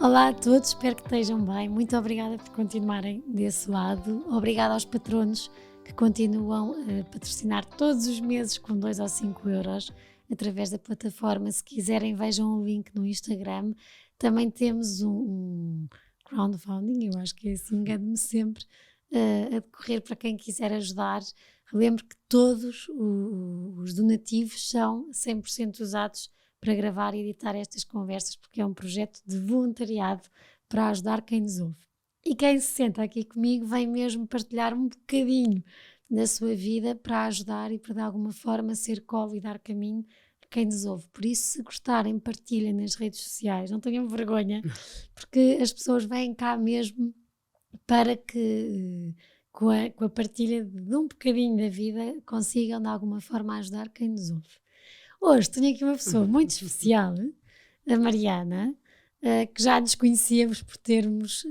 Olá a todos, espero que estejam bem. Muito obrigada por continuarem desse lado. Obrigada aos patronos que continuam a patrocinar todos os meses com 2 ou 5 euros através da plataforma. Se quiserem, vejam o link no Instagram. Também temos um crowdfunding, eu acho que é assim, engano-me sempre, a decorrer para quem quiser ajudar. Relembro que todos os donativos são 100% usados para gravar e editar estas conversas, porque é um projeto de voluntariado para ajudar quem nos ouve. E quem se senta aqui comigo vem mesmo partilhar um bocadinho da sua vida para ajudar e para de alguma forma ser colo e dar caminho a quem nos ouve. Por isso, se gostarem, partilhem nas redes sociais, não tenham vergonha, porque as pessoas vêm cá mesmo para que com a partilha de um bocadinho da vida consigam de alguma forma ajudar quem nos ouve. Hoje tenho aqui uma pessoa muito especial, a Mariana, que já nos conhecíamos por termos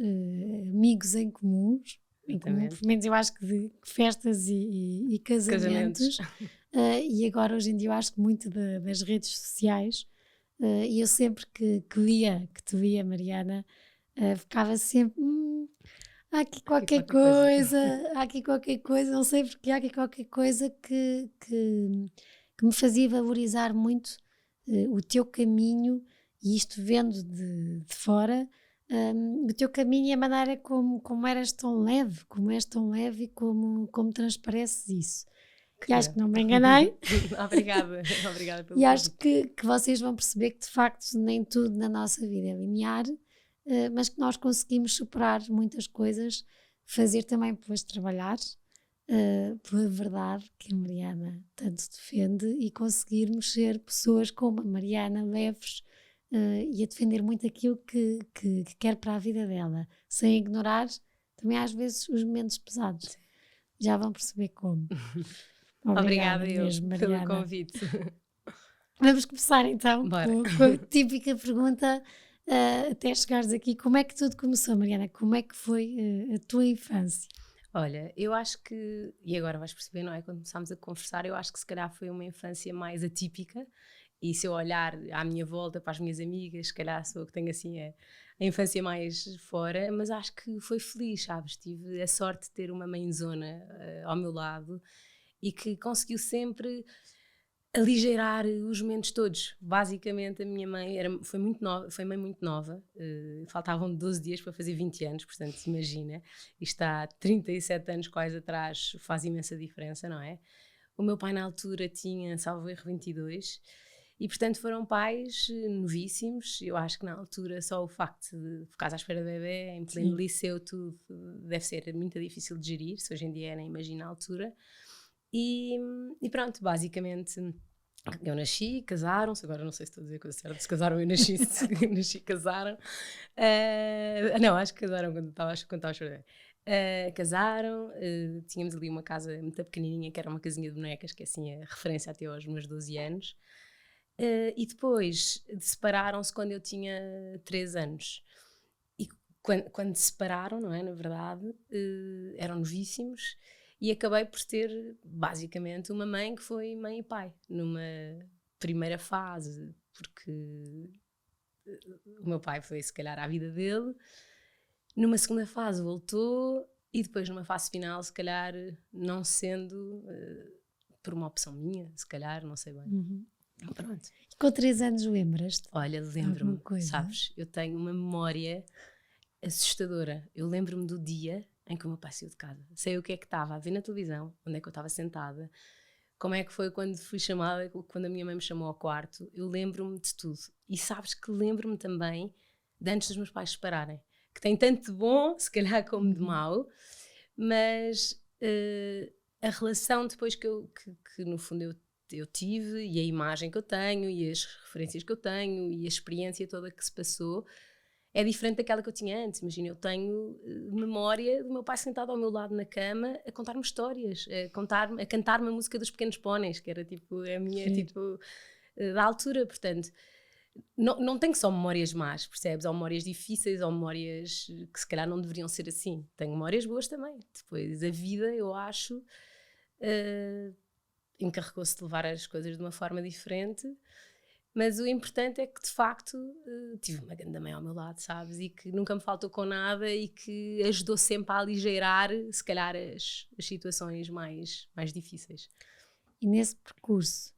amigos em comuns, pelo menos eu acho que de festas e casamentos. E agora hoje em dia eu acho que muito das redes sociais, e eu sempre que te via, Mariana, ficava sempre, há aqui qualquer coisa, não sei porque há aqui qualquer coisa que me fazia valorizar muito o teu caminho, e isto vendo de fora, o teu caminho e a maneira como eras tão leve, como és tão leve e como transpareces isso. E acho que não me enganei. Obrigada pelo E acho que vocês vão perceber que de facto nem tudo na nossa vida é linear, mas que nós conseguimos superar muitas coisas, fazer também depois trabalhar pela verdade que a Mariana tanto defende e conseguirmos ser pessoas como a Mariana, leves e a defender muito aquilo que quer para a vida dela, sem ignorar também às vezes os momentos pesados. Sim. Já vão perceber como. Obrigada mesmo, pelo convite. Vamos começar então com a típica pergunta, até chegares aqui. Como é que tudo começou, Mariana? Como é que foi a tua infância? Olha, eu acho que, e agora vais perceber, não é? Quando começámos a conversar, eu acho que se calhar foi uma infância mais atípica, e se eu olhar à minha volta para as minhas amigas, se calhar sou eu que tenho assim a infância mais fora, mas acho que foi feliz, sabes? Tive a sorte de ter uma mãezona ao meu lado e que conseguiu sempre aligeirar os momentos todos. Basicamente a minha mãe foi mãe muito nova, faltavam 12 dias para fazer 20 anos, portanto imagina, isto há 37 anos quase atrás, faz imensa diferença, não é? O meu pai na altura tinha, salvo erro, 22, e portanto foram pais novíssimos. Eu acho que na altura só o facto de ficar à espera de bebê, em pleno liceu, tudo deve ser muito difícil de gerir, se hoje em dia nem imagina a altura. E pronto, basicamente eu nasci, casaram-se, agora não sei se estou a dizer a coisa certa, se casaram eu nasci, nasci, casaram. Não, acho que casaram quando estava a chorar. Casaram, tínhamos ali uma casa muito pequenininha, que era uma casinha de bonecas, que é assim a referência até aos meus 12 anos. E depois separaram-se quando eu tinha 3 anos. E quando se separaram, não é, na verdade, eram novíssimos. E acabei por ter, basicamente, uma mãe que foi mãe e pai, numa primeira fase, porque o meu pai foi, se calhar, à vida dele. Numa segunda fase voltou, e depois numa fase final, se calhar, não sendo por uma opção minha, se calhar, não sei bem. Uhum. Pronto. E com 3 anos lembras-te? Olha, lembro-me, sabes, eu tenho uma memória assustadora. Eu lembro-me do dia em que o meu pai saiu de casa. Sei o que é que estava a ver na televisão, onde é que eu estava sentada, como é que foi quando fui chamada, quando a minha mãe me chamou ao quarto. Eu lembro-me de tudo. E sabes que lembro-me também de antes dos meus pais se separarem, que tem tanto de bom, se calhar, como de mau, mas a relação depois que no fundo eu tive, e a imagem que eu tenho, e as referências que eu tenho, e a experiência toda que se passou, é diferente daquela que eu tinha antes. Imagina, eu tenho memória do meu pai sentado ao meu lado na cama a contar-me histórias, a cantar-me a música dos Pequenos Póneis, que era tipo a minha, tipo, da altura. Portanto, não tenho só memórias más, percebes? Ou memórias difíceis, ou memórias que se calhar não deveriam ser assim. Tenho memórias boas também. Depois, a vida, eu acho, encarregou-se de levar as coisas de uma forma diferente. Mas o importante é que, de facto, tive uma grande mãe ao meu lado, sabes? E que nunca me faltou com nada e que ajudou sempre a aligeirar, se calhar, as situações mais difíceis. E nesse percurso,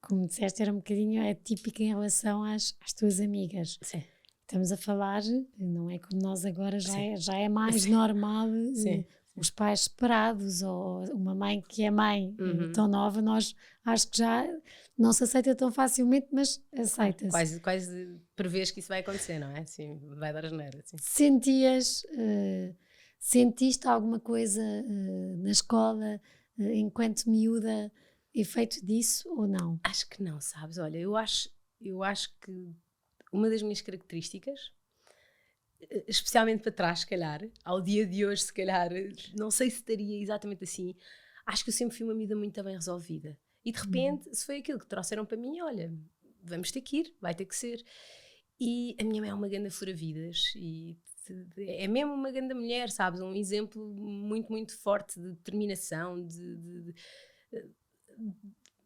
como disseste, era um bocadinho atípica em relação às tuas amigas. Sim. Estamos a falar, não é como nós agora, já é mais normal os pais separados, ou uma mãe que é mãe tão nova, nós acho que já não se aceita tão facilmente, mas aceita-se. Quase prevês que isso vai acontecer, não é? Sim, vai dar asneira. Sim. Sentiste alguma coisa na escola, enquanto miúda, efeito disso ou não? Acho que não, sabes? Olha, eu acho que uma das minhas características, especialmente para trás, se calhar, ao dia de hoje, se calhar, não sei se estaria exatamente assim, acho que eu sempre fui uma miúda muito bem resolvida. E de repente, se foi aquilo que trouxeram para mim, olha, vamos ter que ir, vai ter que ser. E a minha mãe é uma grande fura-vidas e é mesmo uma grande mulher, sabes? Um exemplo muito, muito forte de determinação,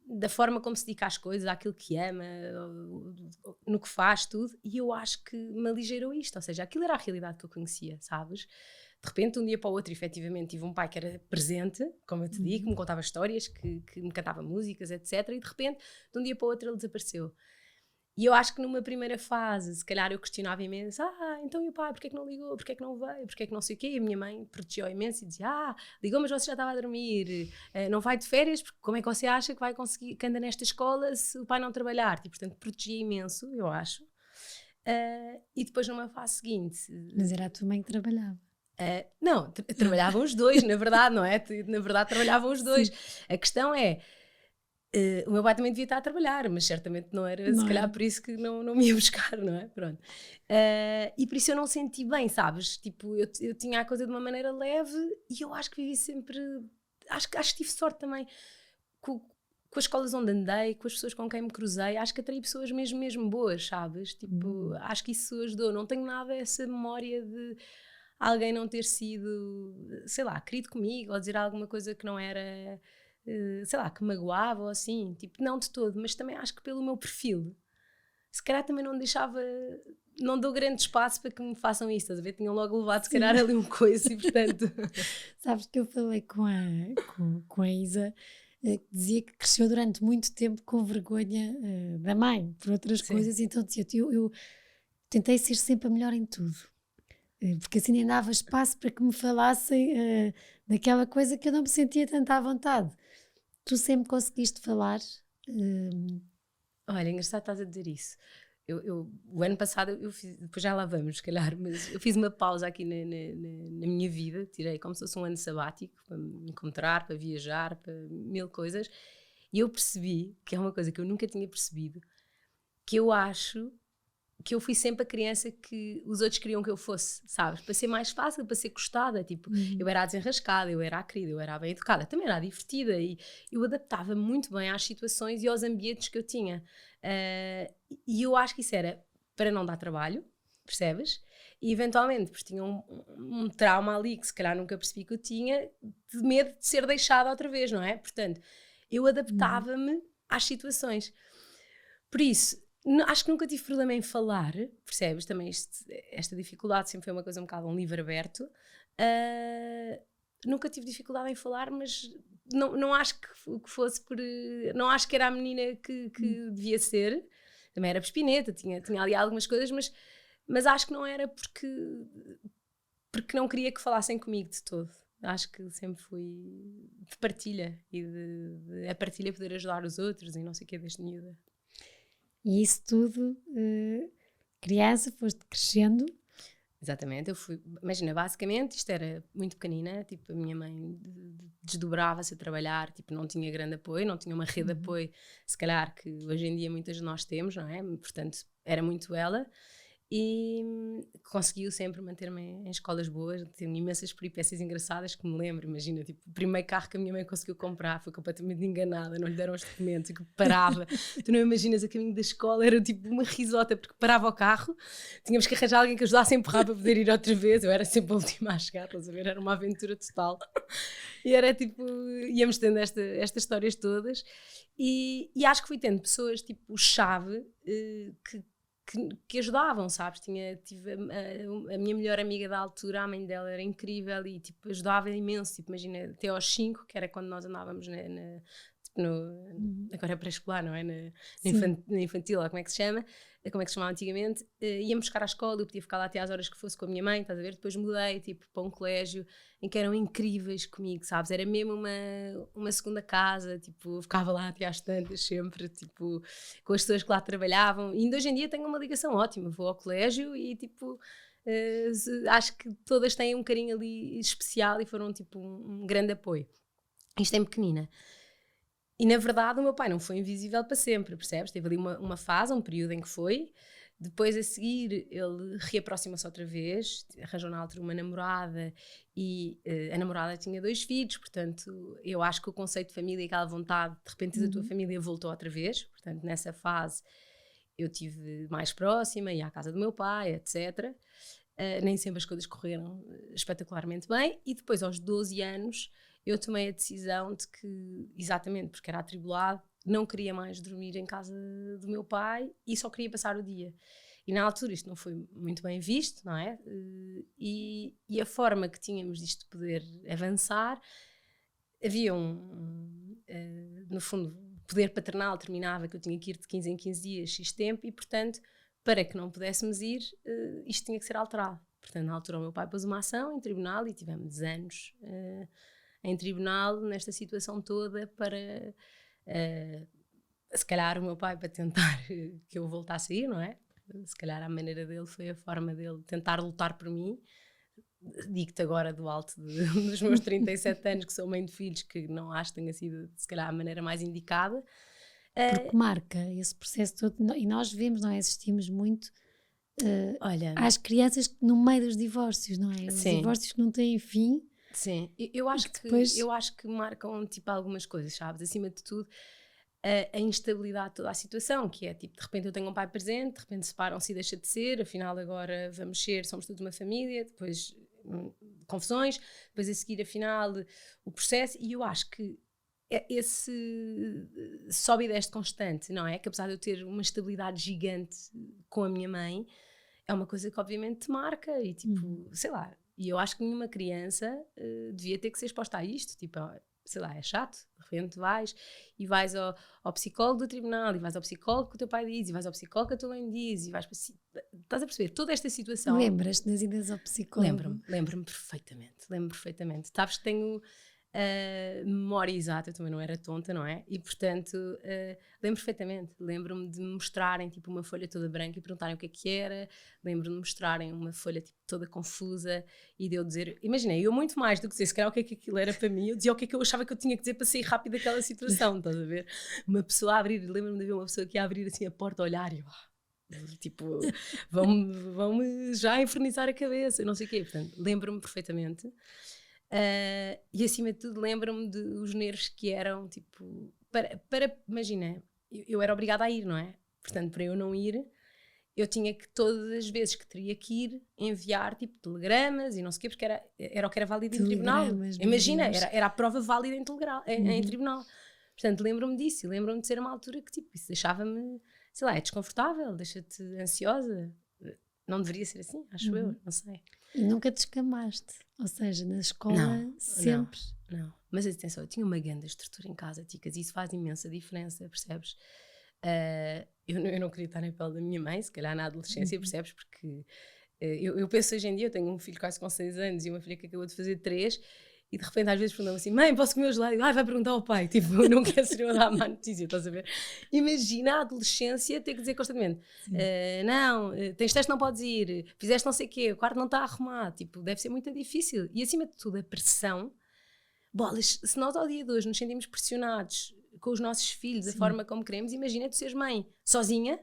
da forma como se dedica às coisas, àquilo que ama, no que faz, tudo. E eu acho que me aligeirou isto, ou seja, aquilo era a realidade que eu conhecia, sabes? De repente, de um dia para o outro, efetivamente, tive um pai que era presente, como eu te digo, que me contava histórias, que me cantava músicas, etc. E de repente, de um dia para o outro, ele desapareceu. E eu acho que numa primeira fase, se calhar eu questionava imenso, então e o pai, porque é que não ligou, porque é que não veio, porque é que não sei o quê? E a minha mãe protegeu imenso e dizia, ligou, mas você já estava a dormir, não vai de férias, porque como é que você acha que vai conseguir, que anda nesta escola se o pai não trabalhar? E, portanto, protegia imenso, eu acho. E depois numa fase seguinte... Mas era a tua mãe que trabalhava. Não, trabalhavam os dois, na verdade, não é? Na verdade trabalhavam os dois. Sim. A questão é, o meu pai também devia estar a trabalhar, mas certamente não era, se calhar por isso que não me ia buscar, não é? Pronto. E por isso eu não senti bem, sabes? Tipo, eu tinha a coisa de uma maneira leve e eu acho que vivi sempre... Acho que tive sorte também com as escolas onde andei, com as pessoas com quem me cruzei. Acho que atraí pessoas mesmo boas, sabes? Tipo, acho que isso ajudou. Não tenho nada essa memória de... alguém não ter sido, sei lá, querido comigo ou dizer alguma coisa que não era, sei lá, que magoava ou assim, tipo, não de todo, mas também acho que pelo meu perfil, se calhar também não deixava, não dou grande espaço para que me façam isso, estás a ver? Tinham logo levado, se calhar, ali um coice e, portanto... Sabes que eu falei com a Isa, que dizia que cresceu durante muito tempo com vergonha da mãe, por outras coisas, então dizia, eu tentei ser sempre a melhor em tudo. Porque assim nem dava espaço para que me falassem daquela coisa que eu não me sentia tanto à vontade. Tu sempre conseguiste falar? Olha, engraçado estás a dizer isso. O ano passado eu fiz, depois já lá vamos, se calhar, mas eu fiz uma pausa aqui na minha vida, tirei como se fosse um ano sabático, para me encontrar, para viajar, para mil coisas, e eu percebi, que é uma coisa que eu nunca tinha percebido, que eu acho que eu fui sempre a criança que os outros queriam que eu fosse, sabes? Para ser mais fácil, para ser gostada, tipo, eu era a desenrascada, eu era a querida, eu era a bem educada, também era a divertida e eu adaptava muito bem às situações e aos ambientes que eu tinha. E eu acho que isso era para não dar trabalho, percebes? E eventualmente, porque tinha um trauma ali que se calhar nunca percebi que eu tinha, de medo de ser deixada outra vez, não é? Portanto, eu adaptava-me às situações. Por isso, acho que nunca tive problema em falar, percebes? Também esta dificuldade sempre foi uma coisa um bocado um livro aberto. Nunca tive dificuldade em falar, mas não acho que fosse por... Não acho que era a menina que devia ser. Também era pespineta, tinha ali algumas coisas, mas acho que não era porque não queria que falassem comigo de todo. Acho que sempre fui de partilha e a partilha poder ajudar os outros e não sei o que desde miúda. E isso tudo, criança, foste crescendo? Exatamente, eu fui, imagina, basicamente isto era muito pequenina, tipo a minha mãe desdobrava-se a trabalhar, tipo não tinha grande apoio, não tinha uma rede de apoio, se calhar que hoje em dia muitas de nós temos, não é? Portanto, era muito ela, e conseguiu sempre manter-me em escolas boas. Tenho imensas peripécias engraçadas que me lembro. Imagina, tipo, o primeiro carro que a minha mãe conseguiu comprar, foi completamente enganada, não lhe deram os documentos, e que parava. Tu não imaginas, a caminho da escola era tipo uma risota, porque parava o carro, tínhamos que arranjar alguém que ajudasse a empurrar para poder ir outra vez. Eu era sempre a última a chegar, estás a ver? Era uma aventura total. E era tipo, íamos tendo estas histórias todas, e acho que fui tendo pessoas tipo chave, que ajudavam, sabes? Tive a minha melhor amiga da altura, a mãe dela era incrível e tipo, ajudava imenso. Tipo, imagina, até aos 5, que era quando nós andávamos tipo, agora é pré-escolar, não é? Na infantil, ou como é que se chama? Como é que se chamava antigamente? Íamos buscar à escola, eu podia ficar lá até às horas que fosse com a minha mãe, estás a ver? Depois mudei tipo, para um colégio em que eram incríveis comigo, sabes? Era mesmo uma segunda casa, tipo, eu ficava lá até às tantas sempre, tipo, com as pessoas que lá trabalhavam. E ainda hoje em dia tenho uma ligação ótima, vou ao colégio e tipo, acho que todas têm um carinho ali especial e foram tipo um grande apoio. Isto é pequenina. E na verdade o meu pai não foi invisível para sempre, percebes? Teve ali uma fase, um período em que foi. Depois a seguir ele reaproxima-se outra vez, arranjou na altura uma namorada e a namorada tinha 2 filhos, portanto eu acho que o conceito de família, aquela vontade de repente da tua família voltou outra vez. Portanto nessa fase eu tive mais próxima, ia à casa do meu pai, etc. Nem sempre as coisas correram espetacularmente bem, e depois aos 12 anos eu tomei a decisão de que, exatamente porque era atribulado, não queria mais dormir em casa do meu pai e só queria passar o dia. E na altura isto não foi muito bem visto, não é? E a forma que tínhamos disto de poder avançar, havia no fundo, poder paternal terminava que eu tinha que ir de 15 em 15 dias, X tempo, e portanto, para que não pudéssemos ir, isto tinha que ser alterado. Portanto, na altura o meu pai pôs uma ação em tribunal e tivemos anos em tribunal nesta situação toda para, se calhar o meu pai para tentar que eu voltasse a ir, não é? Se calhar a maneira dele foi a forma dele tentar lutar por mim. Digo-te agora do alto dos meus 37 anos, que sou mãe de filhos, que não acho que tenha sido se calhar a maneira mais indicada. Porque marca esse processo todo, e nós vemos, não é? Assistimos muito Olha, às crianças no meio dos divórcios, não é? Os sim. divórcios que não têm fim. Sim, eu acho que marcam tipo algumas coisas, sabes? Acima de tudo, a instabilidade de toda a situação, que é tipo, de repente eu tenho um pai presente, de repente separam-se e deixa de ser, afinal agora vamos ser, somos todos uma família, depois confusões, depois a seguir afinal o processo, e eu acho que esse sobe e desce constante, não é? Que apesar de eu ter uma estabilidade gigante com a minha mãe, é uma coisa que obviamente te marca e tipo, sei lá, e eu acho que nenhuma criança devia ter que ser exposta a isto, tipo, sei lá, é chato, de repente vais ao psicólogo do tribunal, e vais ao psicólogo que o teu pai diz, e vais ao psicólogo que a tua mãe diz, e vais para... Estás a perceber? Toda esta situação... Lembras-te das idas ao psicólogo? Lembro-me perfeitamente. Sabes que tenho... memória exata, eu também não era tonta, não é? E portanto lembro perfeitamente, lembro-me de me mostrarem tipo uma folha toda branca e perguntarem o que era, lembro-me de me mostrarem uma folha tipo toda confusa e de eu dizer, imaginei, eu muito mais do que dizer se calhar o que é que aquilo era para mim, eu dizia o que é que eu achava que eu tinha que dizer para sair rápido daquela situação, estás a ver? Uma pessoa a abrir, lembro-me de ver uma pessoa que ia abrir assim a porta a olhar e tipo, vão-me já infernizar a cabeça, não sei o quê, portanto lembro-me perfeitamente. E acima de tudo lembro-me dos nervos que eram tipo, imagina, eu era obrigada a ir, não é? Portanto, para eu não ir, eu tinha que todas as vezes que teria que ir enviar tipo telegramas e não sei o quê, porque era o que era válido em tribunal. Imagina, era a prova válida em tribunal. Portanto, lembro-me disso e lembro-me de ser uma altura que tipo, isso deixava-me, sei lá, é desconfortável, deixa-te ansiosa. Não deveria ser assim, acho eu, não sei. E nunca te escamaste, ou seja, na escola sempre. Não, mas atenção, eu tinha uma grande estrutura em casa, ticas, e isso faz imensa diferença, percebes? Eu não queria estar na pele da minha mãe, se calhar na adolescência, percebes? Porque eu penso hoje em dia, eu tenho um filho quase com 6 anos e uma filha que acabou de fazer 3, e de repente às vezes perguntam assim, mãe, posso comer o gelado? E vai perguntar ao pai, tipo, não quero ser eu a dar a má notícia, estás a ver? Imagina a adolescência ter que dizer constantemente, não, tens teste, não podes ir, fizeste não sei o quê, o quarto não está arrumado, tipo, deve ser muito difícil. E acima de tudo a pressão, bolas, se nós ao dia de hoje nos sentimos pressionados com os nossos filhos, a forma como queremos, imagina tu seres mãe sozinha,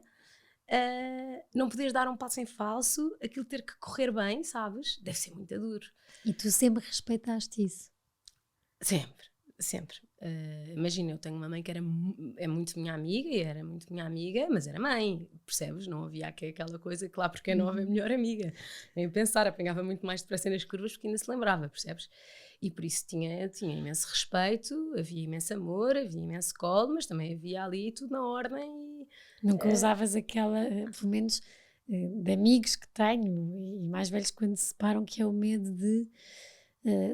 não poderes dar um passo em falso, aquilo ter que correr bem, sabes? Deve ser muito duro. E tu sempre respeitaste isso? Sempre, sempre. Imagina, eu tenho uma mãe que é muito minha amiga, e era muito minha amiga, mas era mãe, percebes? Não havia aquela coisa que lá porque é nova é melhor amiga. Nem pensar, apanhava muito mais depressa nas curvas porque ainda se lembrava, percebes? E por isso tinha imenso respeito, havia imenso amor, havia imenso colo, mas também havia ali tudo na ordem. Nunca usavas aquela, pelo menos de amigos que tenho, e mais velhos quando se separam, que é o medo de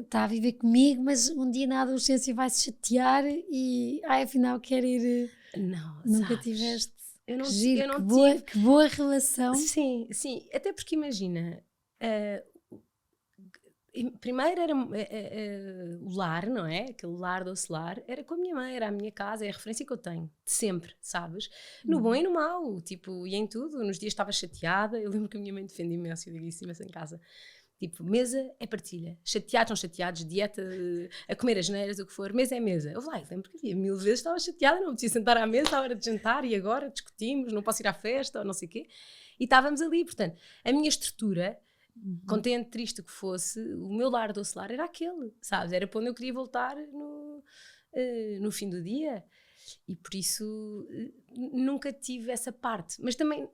está a viver comigo, mas um dia na adolescência vai se chatear e afinal quer ir. Não, Nunca sabes? tiveste. Eu não, Que giro, eu não tive. que boa relação. Sim, sim. Até porque imagina, primeiro era o lar, não é? Aquele lar doce lar, era com a minha mãe, era a minha casa, é a referência que eu tenho, de sempre, sabes? No bom e no mau, tipo, e em tudo. Nos dias estava chateada, eu lembro que a minha mãe defende imenso, eu digo isso imenso em casa. Tipo, mesa é partilha. Chateados são chateados, dieta, a comer as neiras, o que for, mesa é mesa. Eu lembro que havia 1000 vezes estava chateada, não podia sentar à mesa à hora de jantar e agora discutimos, não posso ir à festa ou não sei o quê. E estávamos ali, portanto, a minha estrutura, contente, triste o que fosse, o meu lar doce lar era aquele, sabes? Era para onde eu queria voltar no fim do dia. E por isso nunca tive essa parte. Mas também,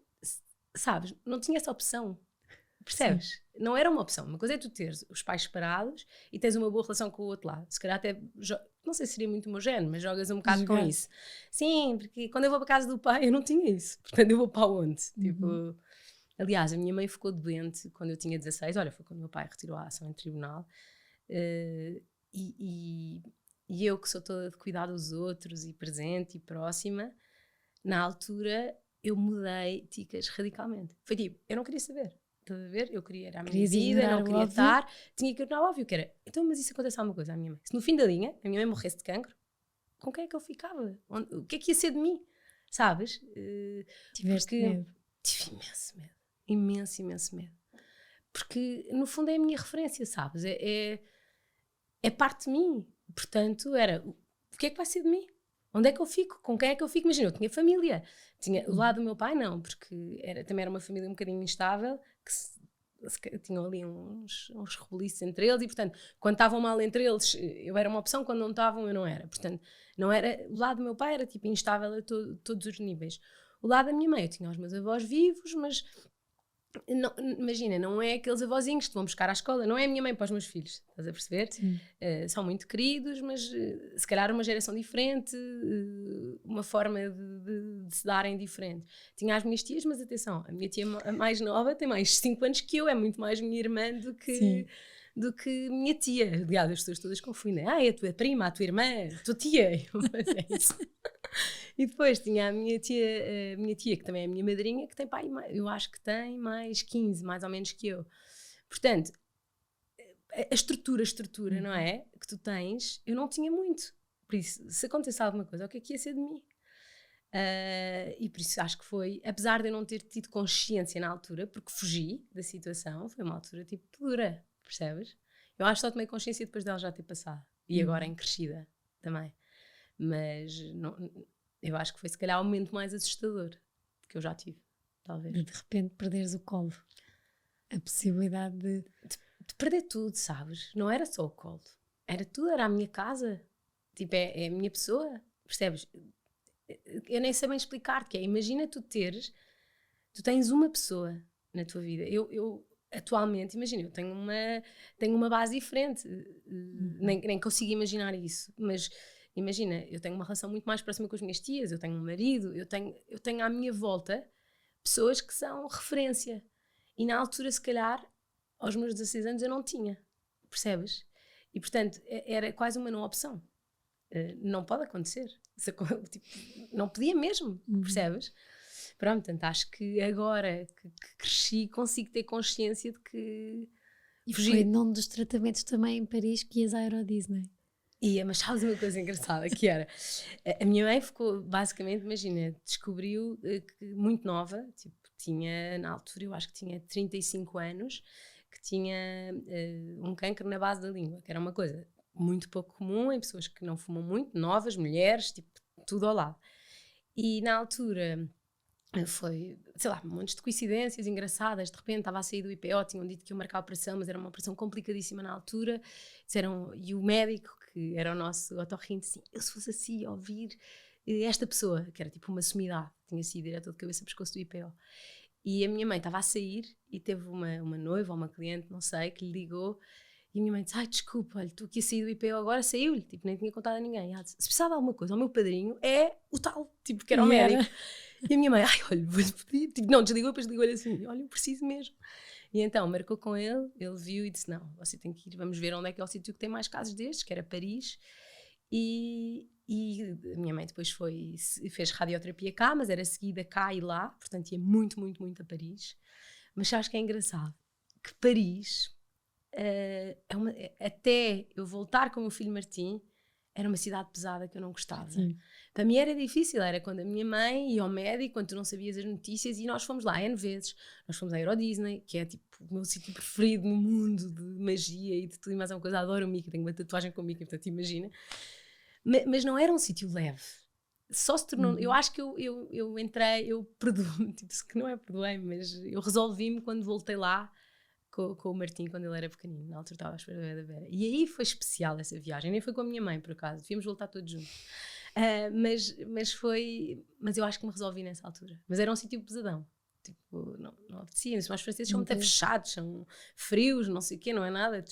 sabes, não tinha essa opção. Percebes? Sim. Não era uma opção. Uma coisa é tu teres os pais separados e tens uma boa relação com o outro lado. Se calhar até, não sei se seria muito meu género, mas jogas um bocado com isso. Sim, porque quando eu vou para a casa do pai eu não tinha isso. Portanto, eu vou para onde? Tipo, aliás, a minha mãe ficou doente quando eu tinha 16. Olha, foi quando meu pai retirou a ação em tribunal. E eu que sou toda de cuidar dos outros e presente e próxima, na altura eu mudei, ticas, radicalmente. Foi tipo, eu não queria saber. Estás a ver? Eu queria, era a minha vida, não queria estar, tinha que ignorar o óbvio, que era, então, mas isso acontece alguma coisa à minha mãe. Se no fim da linha, a minha mãe morresse de cancro, com quem é que eu ficava? O que é que ia ser de mim? Sabes? Tiveste medo? Tive imenso medo. Imenso, imenso medo. Porque, no fundo, é a minha referência, sabes? É parte de mim. Portanto, era, o que é que vai ser de mim? Onde é que eu fico? Com quem é que eu fico? Imagina, eu tinha família. Tinha, o lado do meu pai, não, porque também era uma família um bocadinho instável, que tinham ali uns rebuliços entre eles, e portanto, quando estavam mal entre eles, eu era uma opção, quando não estavam, eu não era. Portanto, não era, o lado do meu pai era tipo instável a todos os níveis. O lado da minha mãe, eu tinha os meus avós vivos, mas não, imagina, não é aqueles avózinhos que te vão buscar à escola, não é a minha mãe para os meus filhos, estás a perceber? São muito queridos, mas se calhar uma geração diferente, uma forma de se darem diferente. Tinha as minhas tias, mas atenção, a minha tia a mais nova tem mais 5 anos que eu, é muito mais minha irmã do que minha tia. Aliás, as pessoas todas confundem. É a tua prima, a tua irmã, a tua tia. Mas é isso. E depois tinha a minha tia, que também é a minha madrinha, que tem pai, eu acho que tem mais 15, mais ou menos que eu. Portanto, a estrutura, não é? Que tu tens, eu não tinha muito. Por isso, se acontecesse alguma coisa, o que é que ia ser de mim? E por isso acho que foi, apesar de eu não ter tido consciência na altura, porque fugi da situação, foi uma altura tipo dura, percebes? Eu acho que só tomei consciência depois dela já ter passado. E agora em crescida também. Mas não, eu acho que foi se calhar o momento mais assustador que eu já tive, talvez. De repente perderes o colo. A possibilidade de perder tudo, sabes? Não era só o colo. Era tudo, era a minha casa. Tipo, é a minha pessoa, percebes? Eu nem sei bem explicar-te, que é, imagina tu tens uma pessoa na tua vida. Eu atualmente, imagina, eu tenho uma base diferente. Nem consigo imaginar isso, mas imagina, eu tenho uma relação muito mais próxima com as minhas tias, eu tenho um marido, eu tenho à minha volta pessoas que são referência. E na altura, se calhar, aos meus 16 anos, eu não tinha. Percebes? E, portanto, era quase uma não opção. Não pode acontecer. Tipo, não podia mesmo, percebes? Pronto, portanto, acho que agora que cresci, consigo ter consciência de que... E foi num dos tratamentos também em Paris que ias à Euro Disney. Mas sabes uma coisa engraçada, que era, a minha mãe ficou, basicamente, imagina, descobriu que muito nova, tipo, tinha, na altura, eu acho que tinha 35 anos, que tinha um cancro na base da língua, que era uma coisa muito pouco comum em pessoas que não fumam muito, novas, mulheres, tipo, tudo ao lado. E na altura, Foi, sei lá, um monte de coincidências engraçadas. De repente estava a sair do IPO, tinham dito que iam marcar a operação, mas era uma operação complicadíssima na altura. Disseram, e o médico, que era o nosso otorrino, assim, eu se fosse assim, ouvir esta pessoa, que era tipo uma sumidade, tinha sido diretor de cabeça pescoço do IPO. E a minha mãe estava a sair e teve uma noiva ou uma cliente, não sei, que lhe ligou. E a minha mãe disse, ai, desculpa, olha, estou aqui a sair do IPO agora, saiu-lhe, tipo, nem tinha contado a ninguém. Ela disse, se precisar de alguma coisa, o meu padrinho é o tal, tipo, que era o médico. E a minha mãe, ai, olha, vou-lhe pedir. Tipo, não, desligou, depois ligou-lhe assim, olha, eu preciso mesmo. E então, marcou com ele viu e disse, não, você tem que ir, vamos ver onde é que é o sítio que tem mais casos destes, que era Paris. E a minha mãe depois fez radioterapia cá, mas era seguida cá e lá, portanto ia muito, muito, muito a Paris. Mas sabes que é engraçado? Que Paris, até eu voltar com o meu filho Martim, era uma cidade pesada que eu não gostava. Sim. Para mim era difícil, era quando a minha mãe ia ao médico, quando tu não sabias as notícias, e nós fomos lá N vezes. Nós fomos à Euro Disney, que é tipo o meu sítio preferido no mundo de magia e de tudo e mais uma coisa. Adoro o Mickey, tenho uma tatuagem com o Mickey, portanto imagina. Mas não era um sítio leve. Só se tornou. Eu acho que eu entrei, eu perdoei-me, tipo, que não é perdoei-me, mas eu resolvi-me quando voltei lá com o Martim, quando ele era pequenino. Na altura estava à espera da Vera. E aí foi especial essa viagem. Nem foi com a minha mãe, por acaso. Devíamos voltar todos juntos. Mas eu acho que me resolvi nessa altura. Mas era um sítio pesadão. Tipo, não apetecia. Os franceses são muito fechados, são frios, não sei o quê, não é nada.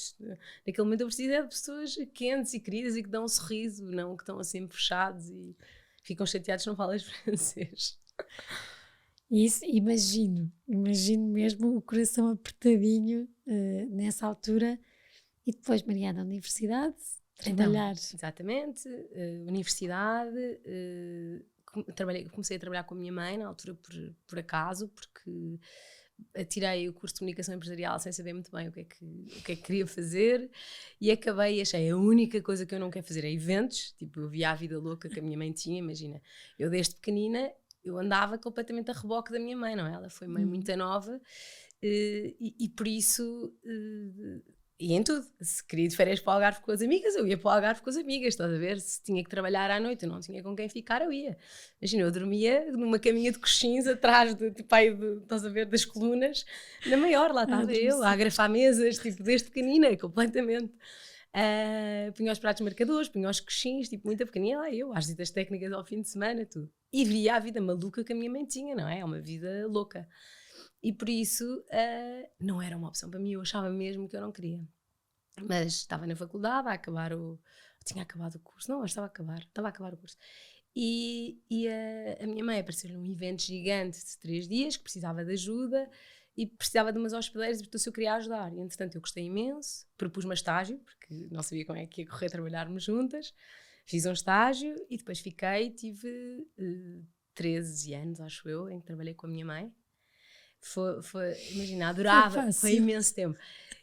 Naquele momento eu preciso de pessoas quentes e queridas e que dão um sorriso, não que estão assim fechados e ficam chateados se não falas francês. Isso, imagino mesmo o coração apertadinho nessa altura. E depois, Mariana, universidade, trabalhar. Então, exatamente, universidade, comecei a trabalhar com a minha mãe na altura por acaso, porque tirei o curso de comunicação empresarial sem saber muito bem o que é que queria fazer e achei a única coisa que eu não quero fazer é eventos. Tipo, eu via a vida louca que a minha mãe tinha, imagina, eu desde pequenina eu andava completamente a reboque da minha mãe, não é? Ela foi mãe muito nova e por isso e em tudo, se queria ir de férias para o Algarve com as amigas, eu ia para o Algarve com as amigas, estás a ver? Se tinha que trabalhar à noite, eu não tinha com quem ficar, eu ia. Imagina, eu dormia numa caminha de coxins atrás estás a ver, das colunas, na maior, lá estava eu, a agrafar mesas, tipo, desde pequenina, completamente. Punha os pratos marcadores, punha os coxins, tipo, muito pequenina, lá eu, às visitas técnicas ao fim de semana, tudo. E via a vida maluca que a minha mãe tinha, não é? É uma vida louca. E por isso não era uma opção para mim, eu achava mesmo que eu não queria. Mas estava na faculdade tinha acabado o curso, não, estava a acabar o curso. E a minha mãe apareceu num evento gigante de 3 dias, que precisava de ajuda e precisava de umas hospedeiras, e portanto eu queria ajudar. E entretanto eu gostei imenso, propus-me a estágio, porque não sabia como é que ia correr trabalharmos juntas. Fiz um estágio e depois tive 13 anos, acho eu, em que trabalhei com a minha mãe. Imagina, adorava, foi imenso tempo.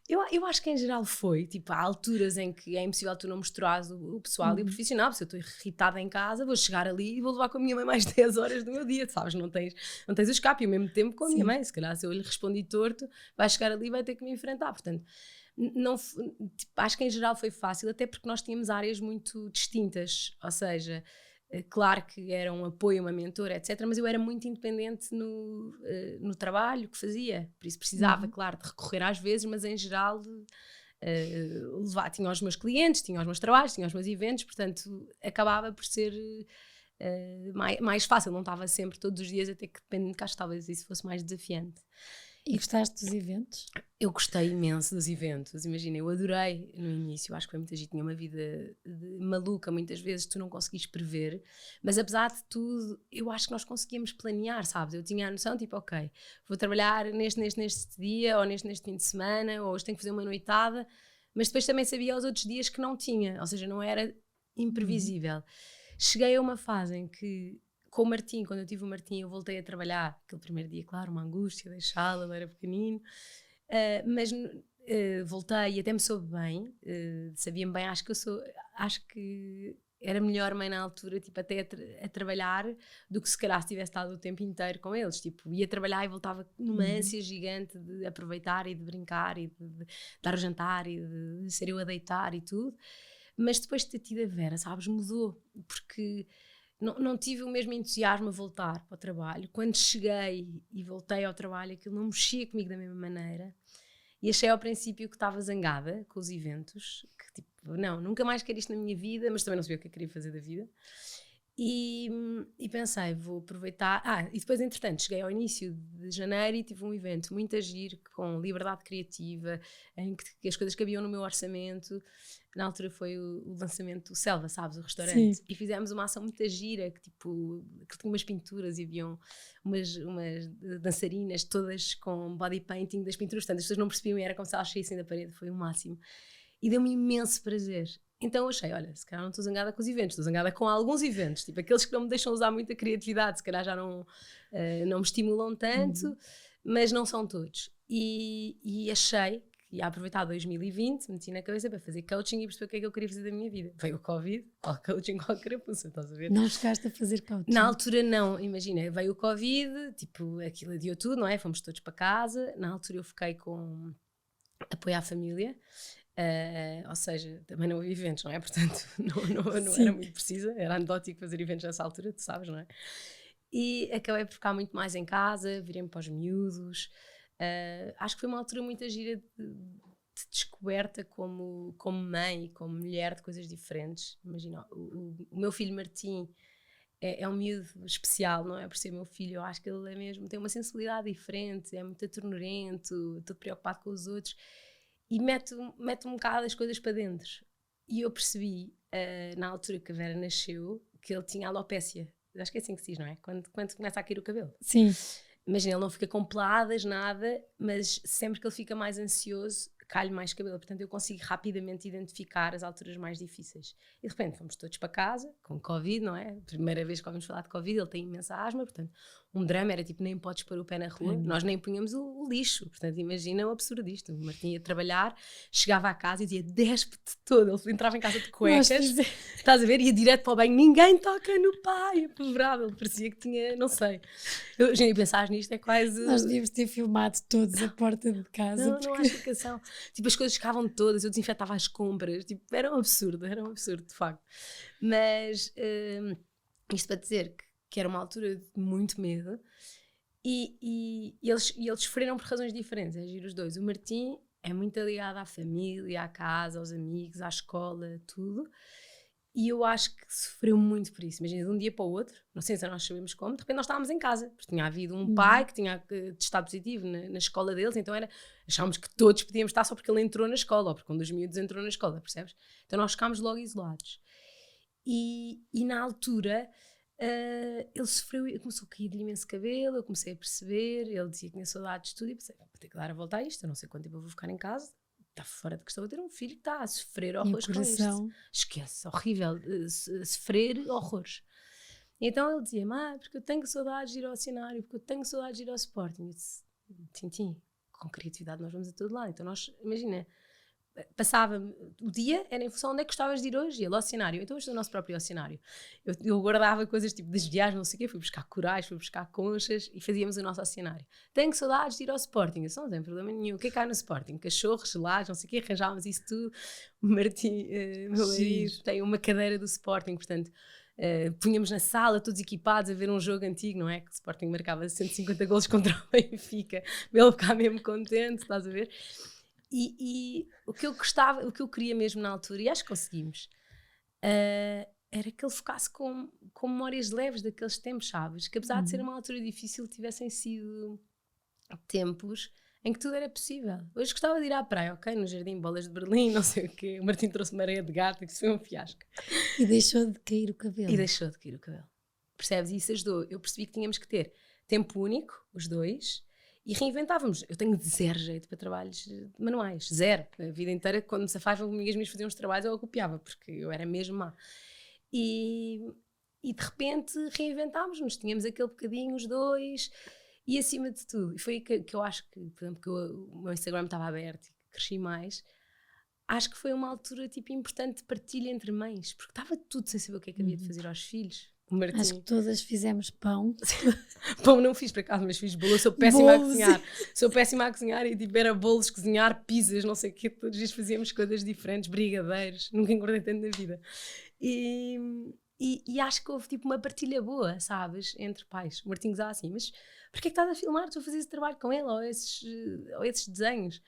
Eu acho que em geral tipo, há alturas em que é impossível tu não misturares o pessoal e o profissional. Se eu estou irritada em casa, vou chegar ali e vou levar com a minha mãe mais 10 horas do meu dia, sabes? Não tens o escape, e ao mesmo tempo com a minha mãe. Se calhar, se eu lhe respondi torto, vai chegar ali e vai ter que me enfrentar. Portanto, tipo, acho que em geral foi fácil, até porque nós tínhamos áreas muito distintas, ou seja, claro que era um apoio, uma mentora, etc, mas eu era muito independente no trabalho que fazia, por isso precisava, claro, de recorrer às vezes, mas em geral tinha os meus clientes, tinha os meus trabalhos, tinha os meus eventos, portanto acabava por ser mais fácil, não estava sempre todos os dias, até que depende de cá, talvez isso fosse mais desafiante. E gostaste dos eventos? Eu gostei imenso dos eventos, imagina, eu adorei no início, acho que foi muita gente, tinha uma vida maluca, muitas vezes tu não conseguis prever, mas apesar de tudo, eu acho que nós conseguíamos planear, sabes? Eu tinha a noção, tipo, ok, vou trabalhar neste dia, ou neste fim de semana, ou hoje tenho que fazer uma noitada, mas depois também sabia os outros dias que não tinha, ou seja, não era imprevisível. Cheguei a uma fase em que com o Martim, quando eu tive o Martim, eu voltei a trabalhar. Aquele primeiro dia, claro, uma angústia, deixá-lo, ele era pequenino. Mas voltei e até me soube bem, sabia-me bem, acho que era melhor mãe na altura, tipo, até a trabalhar, do que se calhar se tivesse estado o tempo inteiro com eles. Tipo, ia trabalhar e voltava numa ânsia gigante de aproveitar e de brincar e de dar o jantar e de ser eu a deitar e tudo. Mas depois de ter tido a Vera, sabes, mudou, porque não tive o mesmo entusiasmo a voltar para o trabalho. Quando cheguei e voltei ao trabalho, aquilo não mexia comigo da mesma maneira. E achei ao princípio que estava zangada com os eventos, que tipo, não, nunca mais quero isto na minha vida, mas também não sabia o que eu queria fazer da vida. E pensei, vou aproveitar. E depois, entretanto, cheguei ao início de janeiro e tive um evento muito giro, com liberdade criativa, em que as coisas cabiam no meu orçamento. Na altura foi o lançamento do Selva, sabes, o restaurante. Sim. E fizemos uma ação muito gira, que tinha umas pinturas e haviam umas dançarinas todas com body painting das pinturas. Portanto, as pessoas não percebiam e era como se elas saíssem da parede. Foi o máximo. E deu-me imenso prazer. Então eu achei, olha, se calhar não estou zangada com os eventos, estou zangada com alguns eventos, tipo aqueles que não me deixam usar muita criatividade, se calhar já não me estimulam tanto, mas não são todos. E achei que ia aproveitar 2020, meti na cabeça para fazer coaching e perceber o que é que eu queria fazer da minha vida. Veio o Covid, qual coaching, qual carapuça, estás a ver? Não chegaste a fazer coaching? Na altura não, imagina, veio o Covid, tipo aquilo adiou tudo, não é? Fomos todos para casa, na altura eu fiquei com apoio à família. Ou seja, também não havia eventos, não é? Portanto, não era muito precisa, era anedótico fazer eventos nessa altura, tu sabes, não é? E acabei por ficar muito mais em casa, virei-me para os miúdos. Acho que foi uma altura muito gira de descoberta como mãe e como mulher de coisas diferentes. Imagina, o meu filho Martim é um miúdo especial, não é? Por ser meu filho, eu acho que ele é mesmo, tem uma sensibilidade diferente, é muito atornurento, todo preocupado com os outros. E mete um bocado as coisas para dentro. E eu percebi, na altura que a Vera nasceu, que ele tinha alopécia. Acho que é assim que se diz, não é? Quando começa a cair o cabelo. Sim. Imagina, ele não fica com peladas, nada, mas sempre que ele fica mais ansioso, cai-lhe mais cabelo. Portanto, eu consigo rapidamente identificar as alturas mais difíceis. E de repente fomos todos para casa, com Covid, não é? Primeira vez que ouvimos falar de Covid, ele tem imensa asma, portanto, um drama era tipo, nem podes pôr o pé na rua. Nós nem punhamos o lixo. Portanto, imagina o absurdo disto. O Martim ia trabalhar, chegava à casa e dizia, despe-te todo. Ele entrava em casa de cuecas, estás a ver? Ia direto para o banho, ninguém toca no pai. Apavorável, parecia que tinha, não sei. Eu já ia pensar nisto, é quase... Nós devíamos ter filmado todos a porta de casa. Não há explicação. Tipo, as coisas ficavam todas, eu desinfetava as compras, tipo, era um absurdo, de facto. Mas isto para dizer que era uma altura de muito medo e eles sofreram por razões diferentes, é giro os dois. O Martim é muito ligado à família, à casa, aos amigos, à escola, tudo. E eu acho que sofreu muito por isso. Imagina, de um dia para o outro, não sei se nós sabemos como, de repente nós estávamos em casa, porque tinha havido um pai que tinha testado positivo na escola deles, então achávamos que todos podíamos estar só porque ele entrou na escola, ou porque um dos miúdos entrou na escola, percebes? Então nós ficámos logo isolados. E na altura, ele sofreu, começou a cair-lhe imenso cabelo, eu comecei a perceber, ele dizia que tinha saudades de tudo, e pensei, vou ter que dar a volta a isto, eu não sei quanto tempo eu vou ficar em casa. Está fora de questão de ter um filho que está a sofrer horrores com isto. Esquece, horrível, sofrer horrores. E então ele dizia, porque eu tenho saudades de ir ao cenário, porque eu tenho saudades de ir ao Sporting. Eu disse, Tintim, com criatividade nós vamos a todo lado. Então nós, imagina, passava o dia, era em função de onde é que gostavas de ir hoje, ia lá ao cenário. Então hoje é o nosso próprio cenário. Eu guardava coisas tipo das viagens, não sei o quê, fui buscar corais, fui buscar conchas e fazíamos o nosso cenário. Tenho saudades de ir ao Sporting, isso não tem problema nenhum. O que é que há no Sporting? Cachorros, gelados, não sei o quê, arranjávamos isso tudo. O Martim, meu marido, tem uma cadeira do Sporting, portanto, punhamos na sala, todos equipados, a ver um jogo antigo, não é? Que o Sporting marcava 150 golos contra o Benfica, ele ficava mesmo contente, estás a ver? E o que eu gostava, o que eu queria mesmo na altura, e acho que conseguimos, era que ele focasse com memórias leves daqueles tempos, sabes? Que apesar de ser uma altura difícil, tivessem sido tempos em que tudo era possível. Hoje gostava de ir à praia, ok? No Jardim Bolas de Berlim, não sei o quê. O Martim trouxe-me areia de gato, que isso foi um fiasco. E deixou de cair o cabelo. Percebes? E isso ajudou. Eu percebi que tínhamos que ter tempo único, os dois, e reinventávamos. Eu tenho zero jeito para trabalhos manuais, zero. A vida inteira, quando me safava, amigas minhas faziam uns trabalhos, eu copiava, porque eu era mesmo má. E de repente reinventámos-nos, tínhamos aquele bocadinho, os dois, e acima de tudo, e foi que eu acho que, por exemplo, que o meu Instagram estava aberto e cresci mais, acho que foi uma altura tipo importante de partilha entre mães, porque estava tudo sem saber o que é que havia de fazer aos filhos. O Martim. Acho que todas fizemos pão. Pão não fiz, por acaso, mas fiz bolo. Eu sou péssima a Bolo, cozinhar. Sou péssima a cozinhar e tipo, era bolos, cozinhar, pizzas, não sei o quê. Todos os dias fazíamos coisas diferentes, brigadeiros. Nunca engordei tanto na vida. E acho que houve tipo uma partilha boa, sabes? Entre pais. O Martim dizia assim, mas porquê é que estás a filmar? Estou a fazer esse trabalho com ele, ou esses desenhos.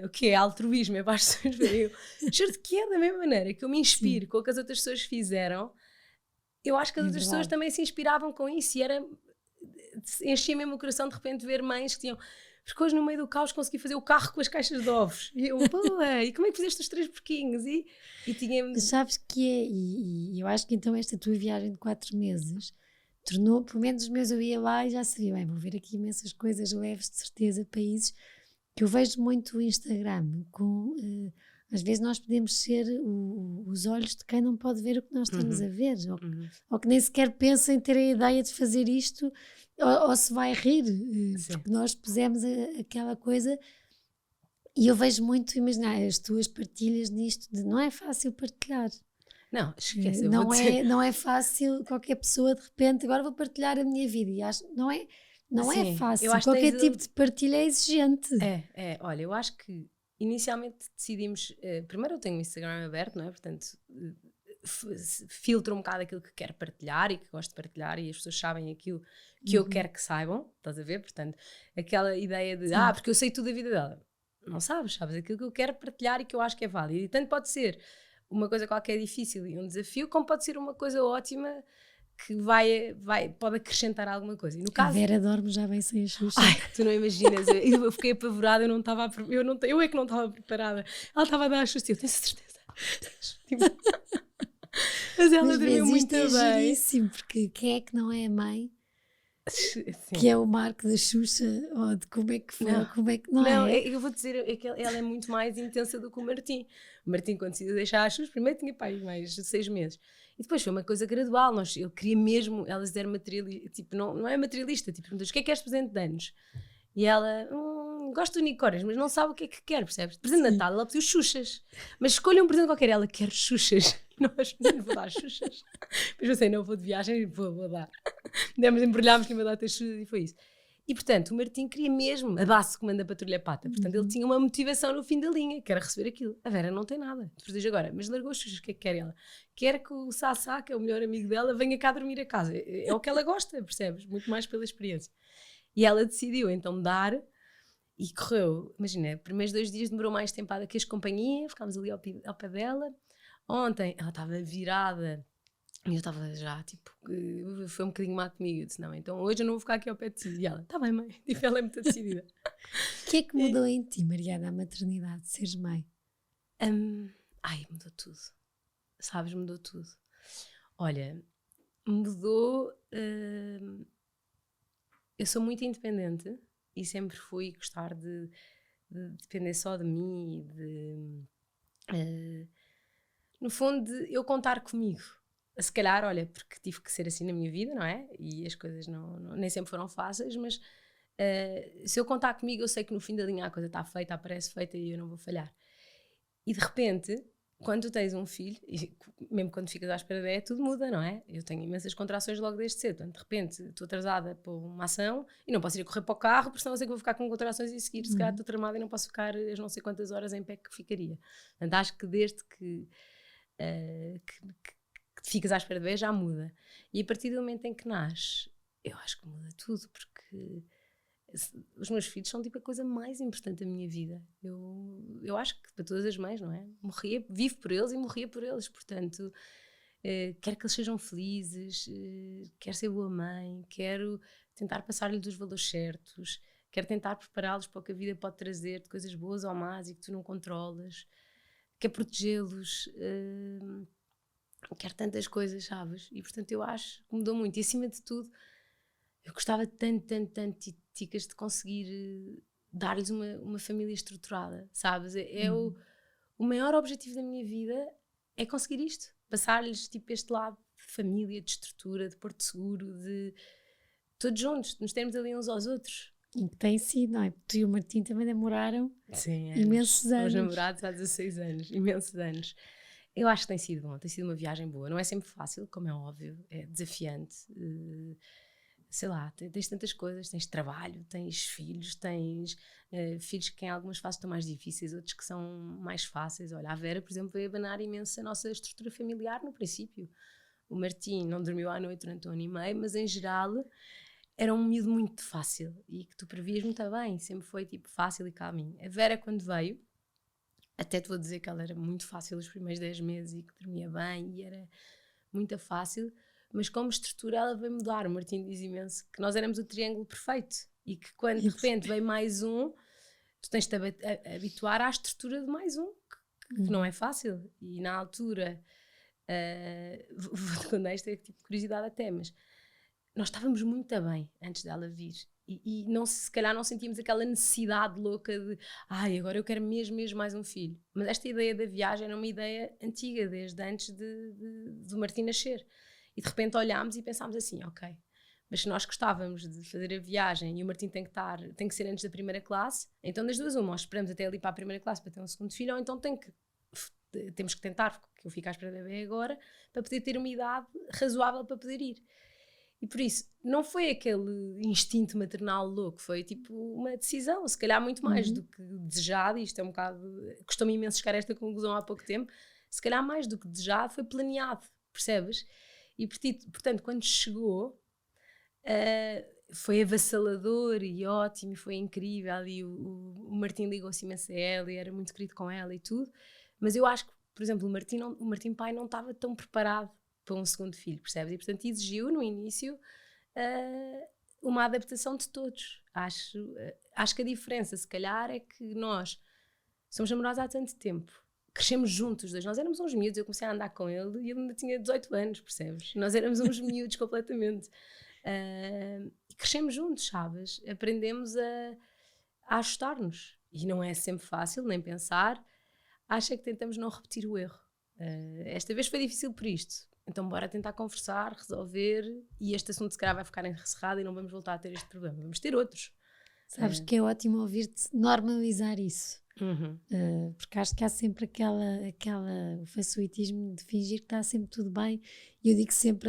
O que é altruísmo, é para as pessoas verem. Eu juro que é da mesma maneira que eu me inspiro com o que as outras pessoas fizeram. Eu acho que as outras pessoas também se inspiravam com isso e enchia mesmo o coração de repente ver mães que tinham, porque hoje no meio do caos consegui fazer o carro com as caixas de ovos e eu, boa, e como é que fizeste os 3 porquinhos? E tínhamos... Sabes que é, e eu acho que então esta tua viagem de 4 meses tornou, pelo menos os meus, eu ia lá e já sabia, bem, vou ver aqui imensas coisas leves, de certeza, países que eu vejo muito o Instagram com... às vezes nós podemos ser os olhos de quem não pode ver o que nós estamos a ver, ou que nem sequer pensa em ter a ideia de fazer isto, ou se vai rir, porque nós pusemos aquela coisa. E eu vejo muito, imagina, as tuas partilhas nisto, de não é fácil partilhar. Não, esquece, não é fácil qualquer pessoa de repente, agora vou partilhar a minha vida, e acho, não é fácil, qualquer tipo de partilha é exigente. Olha, eu acho que inicialmente decidimos, primeiro eu tenho o Instagram aberto, não é? Portanto, filtro um bocado aquilo que quero partilhar e que gosto de partilhar e as pessoas sabem aquilo que eu quero que saibam, estás a ver? Portanto, aquela ideia de, porque eu sei tudo da vida dela. Não sabes aquilo que eu quero partilhar e que eu acho que é válido. E tanto pode ser uma coisa qualquer difícil e um desafio, como pode ser uma coisa ótima que pode acrescentar alguma coisa. E no caso, a Vera dorme já bem sem a Xuxa. Ai, tu não imaginas, eu fiquei apavorada, eu é que não estava preparada. Ela estava a dar a Xuxa, eu tenho certeza. Mas ela dormiu muito bem. Isto é giríssimo, porque quem é que não é a mãe? Sim. Que é o marco da Xuxa, ou de como é que foi, não é? Eu vou dizer, que ela é muito mais intensa do que o Martim. O Martim, quando decidiu deixar a Xuxa, primeiro tinha mais de 6 meses. E depois foi uma coisa gradual. Eu queria mesmo, elas eram materialista, tipo, não é materialista, tipo, o que é que queres presente de anos? E ela, gosto de unicórnios, mas não sabe o que é que quer, percebes? Presente de Natal, ela pediu Xuxas. Mas escolha um presente qualquer, ela quer Xuxas. Não vou dar Xuxas. Depois pensei, não, vou de viagem, vou dar. Embrulhámos que ia dar Xuxas e foi isso. E portanto, o Martim queria mesmo a base que manda a Patrulha Pata. Portanto, ele tinha uma motivação no fim da linha, que era receber aquilo. A Vera não tem nada. Depois diz agora, mas largou as Xuxas, o que é que quer ela? Quer que o Sassá, que é o melhor amigo dela, venha cá dormir a casa. É o que ela gosta, percebes? Muito mais pela experiência. E ela decidiu então dar e correu. Imagina, primeiros 2 dias demorou mais tempada que as companhias, ficámos ali ao pé dela. Ontem ela estava virada e eu estava já, tipo, foi um bocadinho má comigo. Eu disse, não, então hoje eu não vou ficar aqui ao pé de ti. E ela, está bem, mãe. Tipo, ela é muito decidida. O que é que mudou em ti, Mariana, a maternidade, de seres mãe? Mudou tudo. Sabes, mudou tudo. Olha, mudou... eu sou muito independente e sempre fui gostar de depender só de mim e no fundo, de eu contar comigo. Se calhar, olha, porque tive que ser assim na minha vida, não é? E as coisas nem sempre foram fáceis, mas se eu contar comigo, eu sei que no fim da linha a coisa está feita, aparece feita e eu não vou falhar. E de repente, quando tu tens um filho, e mesmo quando ficas à espera dele, tudo muda, não é? Eu tenho imensas contrações logo desde cedo. Portanto, de repente, estou atrasada para uma ação e não posso ir a correr para o carro, porque senão eu sei que vou ficar com contrações e seguir. Se calhar estou tramada e não posso ficar as não sei quantas horas em pé que ficaria. Portanto, acho que desde que ficas à espera de ver, já muda. E a partir do momento em que nasce, eu acho que muda tudo, porque os meus filhos são tipo a coisa mais importante da minha vida. Eu acho que para todas as mães, não é? Vivo por eles e morria por eles, portanto, quero que eles sejam felizes, quero ser boa mãe, quero tentar passar-lhes os valores certos, quero tentar prepará-los para o que a vida pode trazer, de coisas boas ou más e que tu não controlas, quero protegê-los, quero tantas coisas, sabes? E portanto eu acho que mudou muito. E acima de tudo, eu gostava tanto, ticas, de conseguir dar-lhes uma família estruturada, sabes? O maior objetivo da minha vida é conseguir isto. Passar-lhes tipo este lado de família, de estrutura, de porto seguro, de todos juntos, de nos termos ali uns aos outros. E que tem sido, não é? Tu e o Martim também namoraram imensos anos. Os namorados há 16 anos, imensos anos. Eu acho que tem sido bom, tem sido uma viagem boa. Não é sempre fácil, como é óbvio, é desafiante. Sei lá, tens tantas coisas, tens trabalho, tens filhos que em algumas fases estão mais difíceis, outros que são mais fáceis. Olha, a Vera, por exemplo, veio abanar imenso a nossa estrutura familiar no princípio. O Martim não dormiu à noite durante 1 ano e meio, mas em geral era um miúdo muito fácil e que tu previas muito bem, sempre foi tipo fácil e calminho. A Vera, quando veio, até te vou dizer que ela era muito fácil os primeiros 10 meses e que dormia bem e era muito fácil, mas como estrutura ela veio mudar. O Martim diz imenso que nós éramos o triângulo perfeito e que quando de repente vem mais um, tu tens de te habituar à estrutura de mais um, que não é fácil. E na altura, vou-te contar isto, é tipo curiosidade até, mas nós estávamos muito bem antes dela vir. E não, se calhar não sentíamos aquela necessidade louca de agora eu quero mesmo mais um filho. Mas esta ideia da viagem era uma ideia antiga, desde antes do Martim nascer. E de repente olhámos e pensámos assim, ok, mas se nós gostávamos de fazer a viagem e o Martim tem que ser antes da primeira classe, então das duas uma, ou esperamos até ali para a primeira classe para ter um segundo filho, ou então temos que tentar, que eu fique à espera da bebê agora, para poder ter uma idade razoável para poder ir. E por isso, não foi aquele instinto maternal louco, foi tipo uma decisão, se calhar muito mais do que desejado, e isto é um bocado, custou-me imenso chegar a esta conclusão há pouco tempo, se calhar mais do que desejado, foi planeado, percebes? E portanto, quando chegou, foi avassalador e ótimo, e foi incrível, e o Martim ligou-se imenso a ela, e era muito querido com ela e tudo, mas eu acho que, por exemplo, o Martim pai não estava tão preparado para um segundo filho, percebes? E portanto exigiu no início uma adaptação de todos. Acho que a diferença, se calhar, é que nós somos namorados há tanto tempo, crescemos juntos os dois, nós éramos uns miúdos, eu comecei a andar com ele e ele ainda tinha 18 anos, percebes? Nós éramos uns miúdos completamente. E crescemos juntos, sabes? Aprendemos a ajustar-nos. E não é sempre fácil, nem pensar. Acho é que tentamos não repetir o erro. Esta vez foi difícil por isto. Então bora tentar conversar, resolver, e este assunto se calhar vai ficar encerrado e não vamos voltar a ter este problema. Vamos ter outros. Sabes que é ótimo ouvir-te normalizar isso. Porque acho que há sempre o facilitismo de fingir que está sempre tudo bem, e eu digo sempre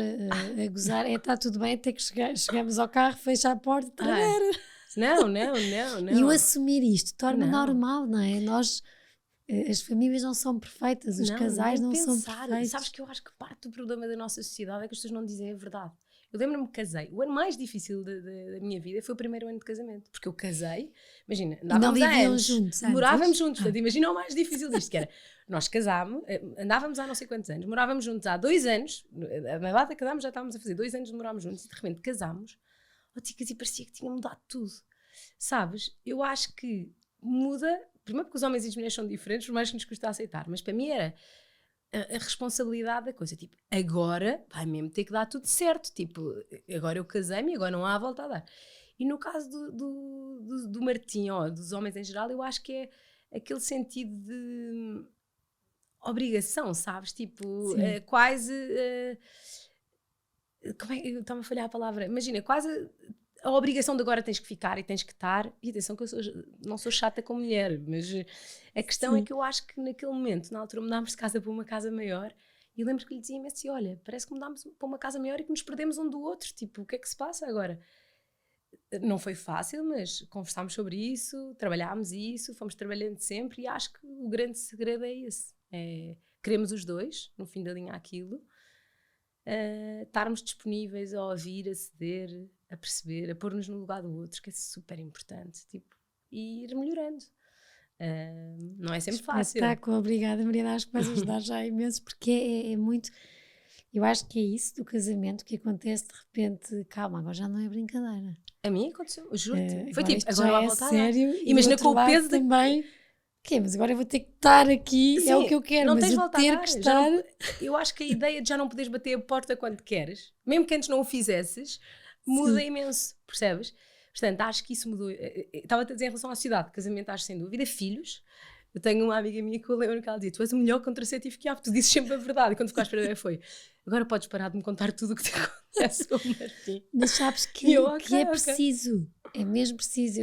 a gozar, está tudo bem até que chegamos ao carro, fecha a porta, Não. E o assumir isto torna normal, não é? As famílias não são perfeitas, os casais não são perfeitos. Sabes que eu acho que parte do problema da nossa sociedade é que as pessoas não dizem a verdade. Eu lembro-me que casei. O ano mais difícil da minha vida foi o primeiro ano de casamento. Porque eu casei, imagina, andávamos há anos, juntos, morávamos juntos. Portanto, imagina o mais difícil disto, que era, nós casámos, andávamos há não sei quantos anos, morávamos juntos há 2 anos, na data que casámos já estávamos a fazer 2 anos de morarmos juntos, e de repente casámos, e parecia que tinha mudado tudo. Sabes? Eu acho que muda, primeiro porque os homens e as mulheres são diferentes, por mais que nos custa aceitar, mas para mim era a responsabilidade da coisa, tipo, agora vai mesmo ter que dar tudo certo, tipo, agora eu casei-me e agora não há volta a dar. E no caso do Martim, dos homens em geral, eu acho que é aquele sentido de obrigação, sabes? Tipo, quase como é que está-me a falhar a palavra? Imagina, quase a obrigação de agora tens que ficar e tens que estar. E atenção que eu não sou chata com mulher, mas a questão é que eu acho que naquele momento, na altura, mudámos de casa para uma casa maior, e eu lembro que lhe dizia assim, olha, parece que mudámos para uma casa maior e que nos perdemos um do outro, tipo, o que é que se passa agora? Não foi fácil, mas conversámos sobre isso, trabalhámos isso, fomos trabalhando sempre, e acho que o grande segredo é esse, queremos os dois, no fim da linha aquilo, estarmos disponíveis a ouvir, a ceder, a perceber, a pôr-nos no lugar do outro, que é super importante, tipo, e ir melhorando. Não é sempre fácil. Obrigada, Mariana, acho que vais ajudar já imenso, porque é muito, eu acho que é isso do casamento que acontece de repente, calma, agora já não é brincadeira. A mim aconteceu, juro-te. Foi tipo, agora vai voltar sério, imagina com o peso também. Mas agora eu vou ter que estar aqui, sim, é o que eu quero, não mas eu ter que estar... eu acho que a ideia de já não poderes bater a porta quando queres, mesmo que antes não o fizesses, muda imenso, percebes? Portanto, acho que isso mudou. Estava-te a dizer em relação à sociedade, casamento, acho sem dúvida. Filhos, eu tenho uma amiga minha que eu lembro que ela dizia, tu és o melhor contraceptivo que há, tu dizes sempre a verdade, e quando ficaste para ver foi, agora podes parar de me contar tudo o que te acontece com o Martim. Mas sabes que é preciso, é mesmo preciso,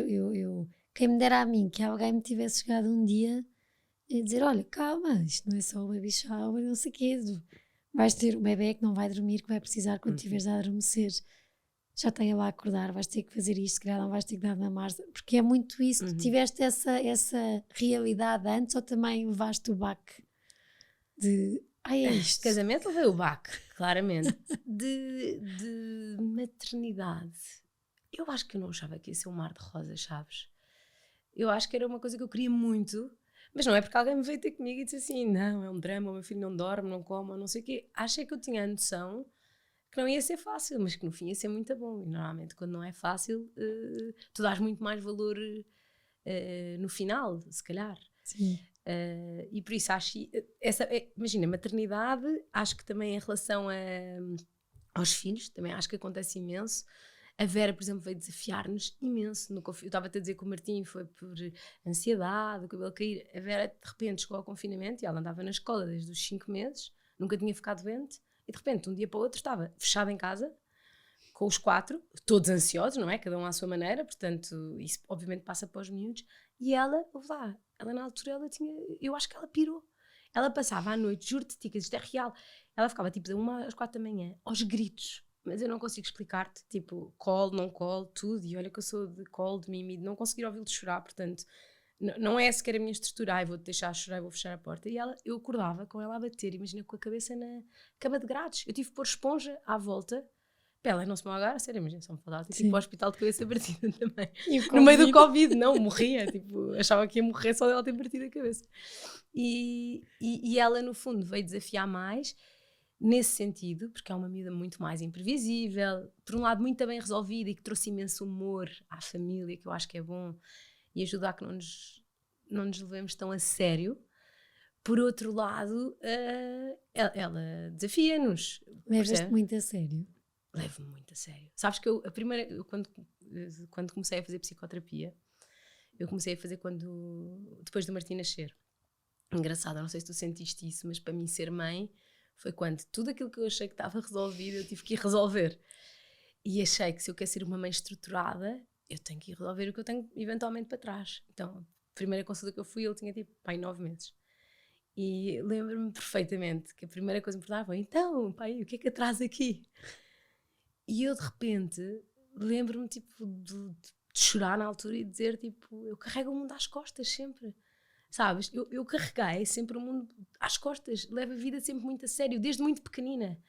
quem me dera a mim que alguém me tivesse chegado um dia a dizer, olha, calma, isto não é só o baby shower, não sei o quê, vais ter o bebê que não vai dormir, que vai precisar quando estiveres a adormecer, já tem ela a acordar, vais ter que fazer isto, se calhar não vais ter que dar mamar, porque é muito isso, tu tiveste essa realidade antes ou também levaste o baque de, é isto? Casamento levei o baque, claramente. De maternidade, eu acho que eu não achava que ia ser um mar de rosas, sabes? Eu acho que era uma coisa que eu queria muito, mas não é porque alguém me veio ter comigo e disse assim, não, é um drama, o meu filho não dorme, não come, não sei o quê. Achei que eu tinha a noção que não ia ser fácil, mas que no fim ia ser muito bom. E normalmente quando não é fácil, tu dás muito mais valor no final, se calhar. Sim. E por isso acho, imagina, maternidade, acho que também em relação aos filhos, também acho que acontece imenso. A Vera, por exemplo, veio desafiar-nos imenso. Eu estava a dizer que o Martim foi por ansiedade, o cabelo cair. A Vera, de repente, chegou ao confinamento e ela andava na escola desde os 5 meses, nunca tinha ficado doente, e de repente, de um dia para o outro, estava fechada em casa, com os 4, todos ansiosos, não é? Cada um à sua maneira, portanto, isso obviamente passa para os miúdos. E ela, ouve lá, ela na altura, ela tinha, eu acho que ela pirou. Ela passava à noite, juro-te, ticas, isto é real. Ela ficava tipo de 1 às 4 da manhã, aos gritos. Mas eu não consigo explicar-te, tipo, colo, não colo, tudo. E olha que eu sou de colo, de mimi, de não conseguir ouvi-lo chorar, portanto, não é sequer a minha estrutura. Ai, vou-te deixar chorar, vou fechar a porta. E ela, eu acordava com ela a bater, imagina, com a cabeça na cama de grades. Eu tive que pôr esponja à volta para ela não se magoar, a sério, imagina, só me faltava. Tive para o hospital de cabeça partida também. No meio do Covid, não, morria. Tipo, achava que ia morrer só dela ter partido a cabeça. E ela, no fundo, veio desafiar mais nesse sentido, porque é uma miúda muito mais imprevisível, por um lado muito bem resolvida e que trouxe imenso humor à família, que eu acho que é bom, e ajuda a que não nos levemos tão a sério. Por outro lado, ela desafia-nos. Levas-te muito a sério? Levo-me muito a sério. Sabes que quando comecei a fazer psicoterapia, eu comecei a fazer depois do Martim nascer. Engraçado, não sei se tu sentiste isso, mas para mim ser mãe foi quando tudo aquilo que eu achei que estava resolvido, eu tive que ir resolver. E achei que se eu quero ser uma mãe estruturada, eu tenho que ir resolver o que eu tenho eventualmente para trás. Então, a primeira consulta que eu fui, ele tinha tipo, pai, 9 meses. E lembro-me perfeitamente que a primeira coisa que me perguntava foi, então, pai, o que é que atrasa aqui? E eu de repente lembro-me tipo de chorar na altura e dizer tipo, eu carrego o mundo às costas sempre, sabes? Eu carreguei sempre o mundo às costas, levo a vida sempre muito a sério, desde muito pequenina.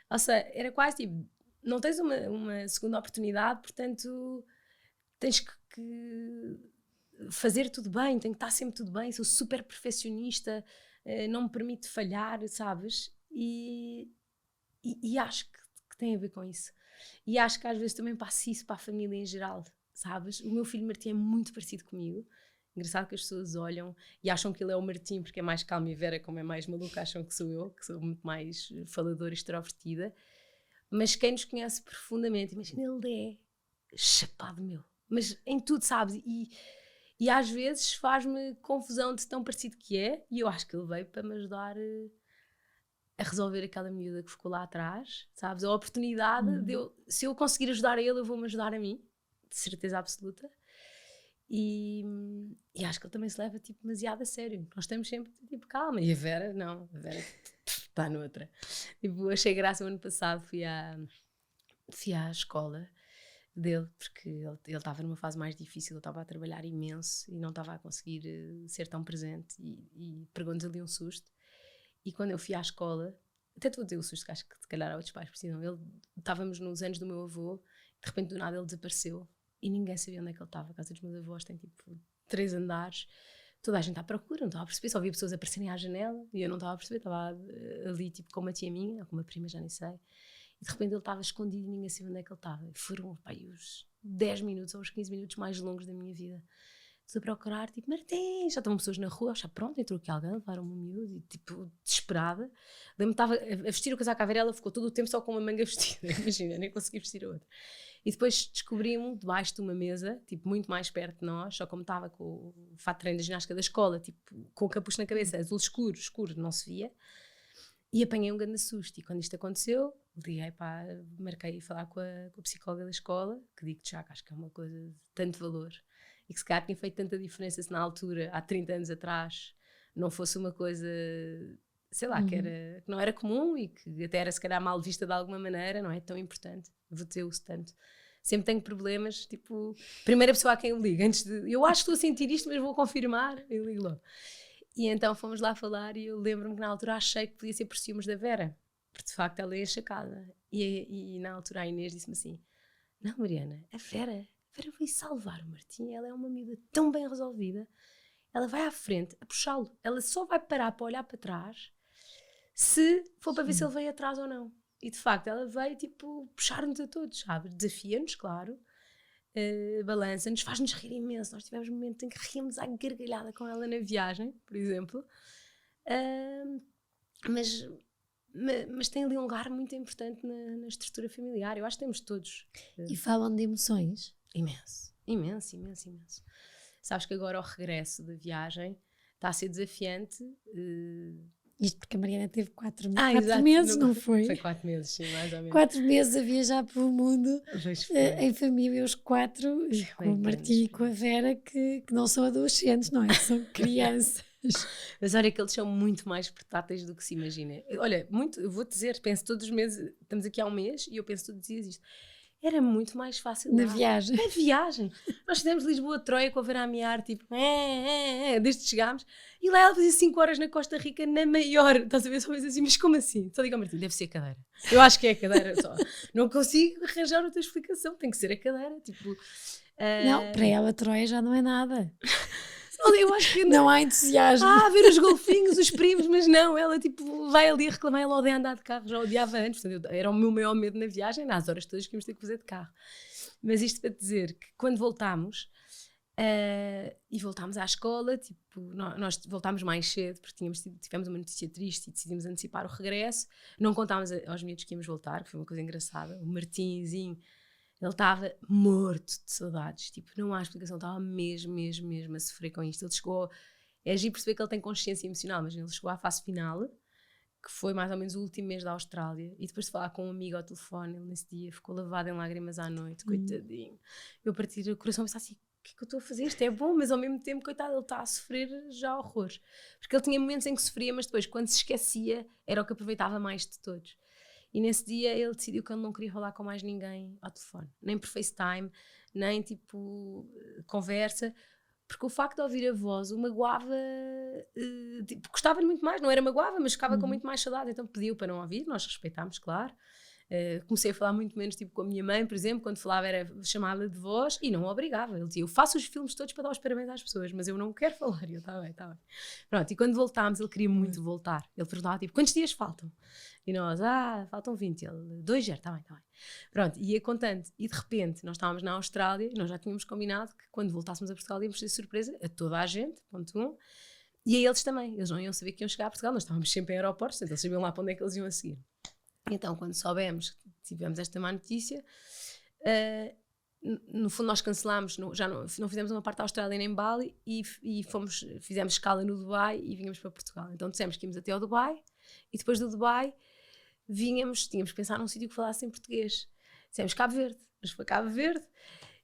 Ou seja, era quase tipo, não tens uma segunda oportunidade, portanto tens que fazer tudo bem, tem que estar sempre tudo bem, sou super perfeccionista, não me permite falhar, sabes? E acho que tem a ver com isso. E acho que às vezes também passo isso para a família em geral, sabes? O meu filho Martim é muito parecido comigo. Engraçado que as pessoas olham e acham que ele é o Martim porque é mais calmo, e a Vera, como é mais maluca, acham que sou eu, que sou muito mais faladora e extrovertida. Mas quem nos conhece profundamente, imagina, ele é chapado meu. Mas em tudo, sabes? E às vezes faz-me confusão de tão parecido que é, e eu acho que ele veio para me ajudar a resolver aquela miúda que ficou lá atrás, sabes? A oportunidade de se eu conseguir ajudar a ele, eu vou-me ajudar a mim, de certeza absoluta. E acho que ele também se leva tipo, demasiado a sério. Nós estamos sempre tipo, calma. E a Vera, não, a Vera está noutra. Tipo, achei graça o ano passado, fui à escola dele, porque ele estava numa fase mais difícil, ele estava a trabalhar imenso e não estava a conseguir ser tão presente, e pegou-nos ali um susto. E quando eu fui à escola, até estou a dizer o susto que acho que se calhar outros pais precisam, estávamos nos anos do meu avô, de repente do nada ele desapareceu e ninguém sabia onde é que ele estava. A casa dos meus avós tem tipo 3 andares, toda a gente à procura, não estava a perceber, só via pessoas aparecerem à janela e eu não estava a perceber, estava ali tipo com uma tia minha, ou com uma prima, já nem sei. E de repente ele estava escondido e ninguém sabia onde é que ele estava. E foram os 10 minutos ou os 15 minutos mais longos da minha vida. Estou a procurar, tipo, Martim, já estão pessoas na rua, já pronto, entrou aqui alguém, levaram-me um miúdo, e tipo, desesperada. Lembro-me, estava a vestir o casaco à Vera, ela ficou todo o tempo só com uma manga vestida, imagina, nem consegui vestir a outra. E depois descobri-me debaixo de uma mesa, tipo, muito mais perto de nós, só como estava com o fato de treino da ginástica da escola, tipo, com o capuz na cabeça, azul escuro, não se via. E apanhei um grande susto. E quando isto aconteceu, liguei, marquei a falar com a psicóloga da escola, que digo-te já que acho que é uma coisa de tanto valor. E que se calhar tinha feito tanta diferença se na altura, há 30 anos atrás, não fosse uma coisa, sei lá, que não era comum e que até era se calhar mal vista de alguma maneira, não é tão importante, voteu-se tanto. Sempre tenho problemas, tipo, primeira pessoa a quem eu ligo, antes de, eu acho que estou a sentir isto, mas vou confirmar, eu ligo logo. E então fomos lá falar e eu lembro-me que na altura achei que podia ser por ciúmes da Vera, porque de facto ela é achacada. E na altura a Inês disse-me assim, não Mariana, a Vera vai salvar o Martim, ela é uma miúda tão bem resolvida, ela vai à frente a puxá-lo, ela só vai parar para olhar para trás se for para ver se ele veio atrás ou não. E de facto ela veio tipo puxar-nos a todos, sabe? Desafia-nos, claro, balança-nos, faz-nos rir imenso. Nós tivemos um momento em que ríamos à gargalhada com ela na viagem, por exemplo. Mas tem ali um lugar muito importante na estrutura familiar. Eu acho que temos todos. E falam de emoções? Imenso. Sabes que agora ao regresso da viagem está a ser desafiante. Isto porque a Mariana teve 4 exato, meses, não foi? Foi 4 meses, sim, mais ou menos. 4 meses a viajar pelo mundo, em família, os 4, com o Martim e com a Vera, que não são adolescentes, não é? São crianças. Mas olha que eles são muito mais portáteis do que se imagina. Olha, eu vou-te dizer, penso todos os meses, estamos aqui há um mês e eu penso todos os dias isto. Era muito mais fácil na viagem. Na viagem. Nós fizemos Lisboa-Troia com a Vera a mear, tipo, desde que chegámos. E lá ela fazia 5 horas na Costa Rica, na maior. Estás a ver? Só assim, mas como assim? Só digo ao Martim, deve ser a cadeira. Eu acho que é a cadeira só. Não consigo arranjar outra explicação. Tem que ser a cadeira. Tipo, Não, para ela Troia já não é nada. Eu acho que não há entusiasmo. Ver os golfinhos, os primos, mas não, ela tipo vai ali a reclamar, ela odeia andar de carro, já odiava antes, portanto, era o meu maior medo na viagem, nas horas todas que íamos ter que fazer de carro. Mas isto para dizer que quando voltámos, e voltámos à escola, tipo, nós voltámos mais cedo, porque tivemos uma notícia triste e decidimos antecipar o regresso, não contámos aos miúdos que íamos voltar, que foi uma coisa engraçada, o Martinzinho, ele estava morto de saudades, tipo, não há explicação, estava mesmo a sofrer com isto. Ele chegou, é agir perceber que ele tem consciência emocional, mas ele chegou à fase final, que foi mais ou menos o último mês da Austrália, e depois de falar com um amigo ao telefone, ele nesse dia ficou lavado em lágrimas à noite, coitadinho. Eu parti o coração e pensava assim, o que é que eu estou a fazer? Isto é bom, mas ao mesmo tempo, coitado, ele está a sofrer já horrores. Porque ele tinha momentos em que sofria, mas depois, quando se esquecia, era o que aproveitava mais de todos. E nesse dia ele decidiu que ele não queria falar com mais ninguém ao telefone, nem por FaceTime, nem tipo conversa, porque o facto de ouvir a voz o magoava, tipo, gostava-lhe muito mais, não era magoava, mas ficava com muito mais saudade, então pediu para não ouvir, nós respeitámos, claro. Comecei a falar muito menos tipo com a minha mãe, por exemplo, quando falava era chamada de voz e não o obrigava. Ele dizia, eu faço os filmes todos para dar os parabéns às pessoas, mas eu não quero falar. E eu, tá bem. Pronto, e quando voltámos, ele queria muito voltar. Ele perguntava, tipo, quantos dias faltam? E nós, faltam 20. Ele, 2 já, tá bem. Pronto, ia contando. E de repente, nós estávamos na Austrália e nós já tínhamos combinado que quando voltássemos a Portugal íamos fazer surpresa a toda a gente, ponto 1. E a eles também. Eles não iam saber que iam chegar a Portugal, nós estávamos sempre em aeroportos, portanto eles sabiam lá para onde é que eles iam a seguir. Então, quando soubemos que tivemos esta má notícia, no fundo nós cancelámos, já não fizemos uma parte da Austrália nem Bali e fizemos escala no Dubai e vínhamos para Portugal. Então dissemos que íamos até ao Dubai e depois do Dubai tínhamos que pensar num sítio que falasse em português. Dissemos Cabo Verde, vamos para Cabo Verde.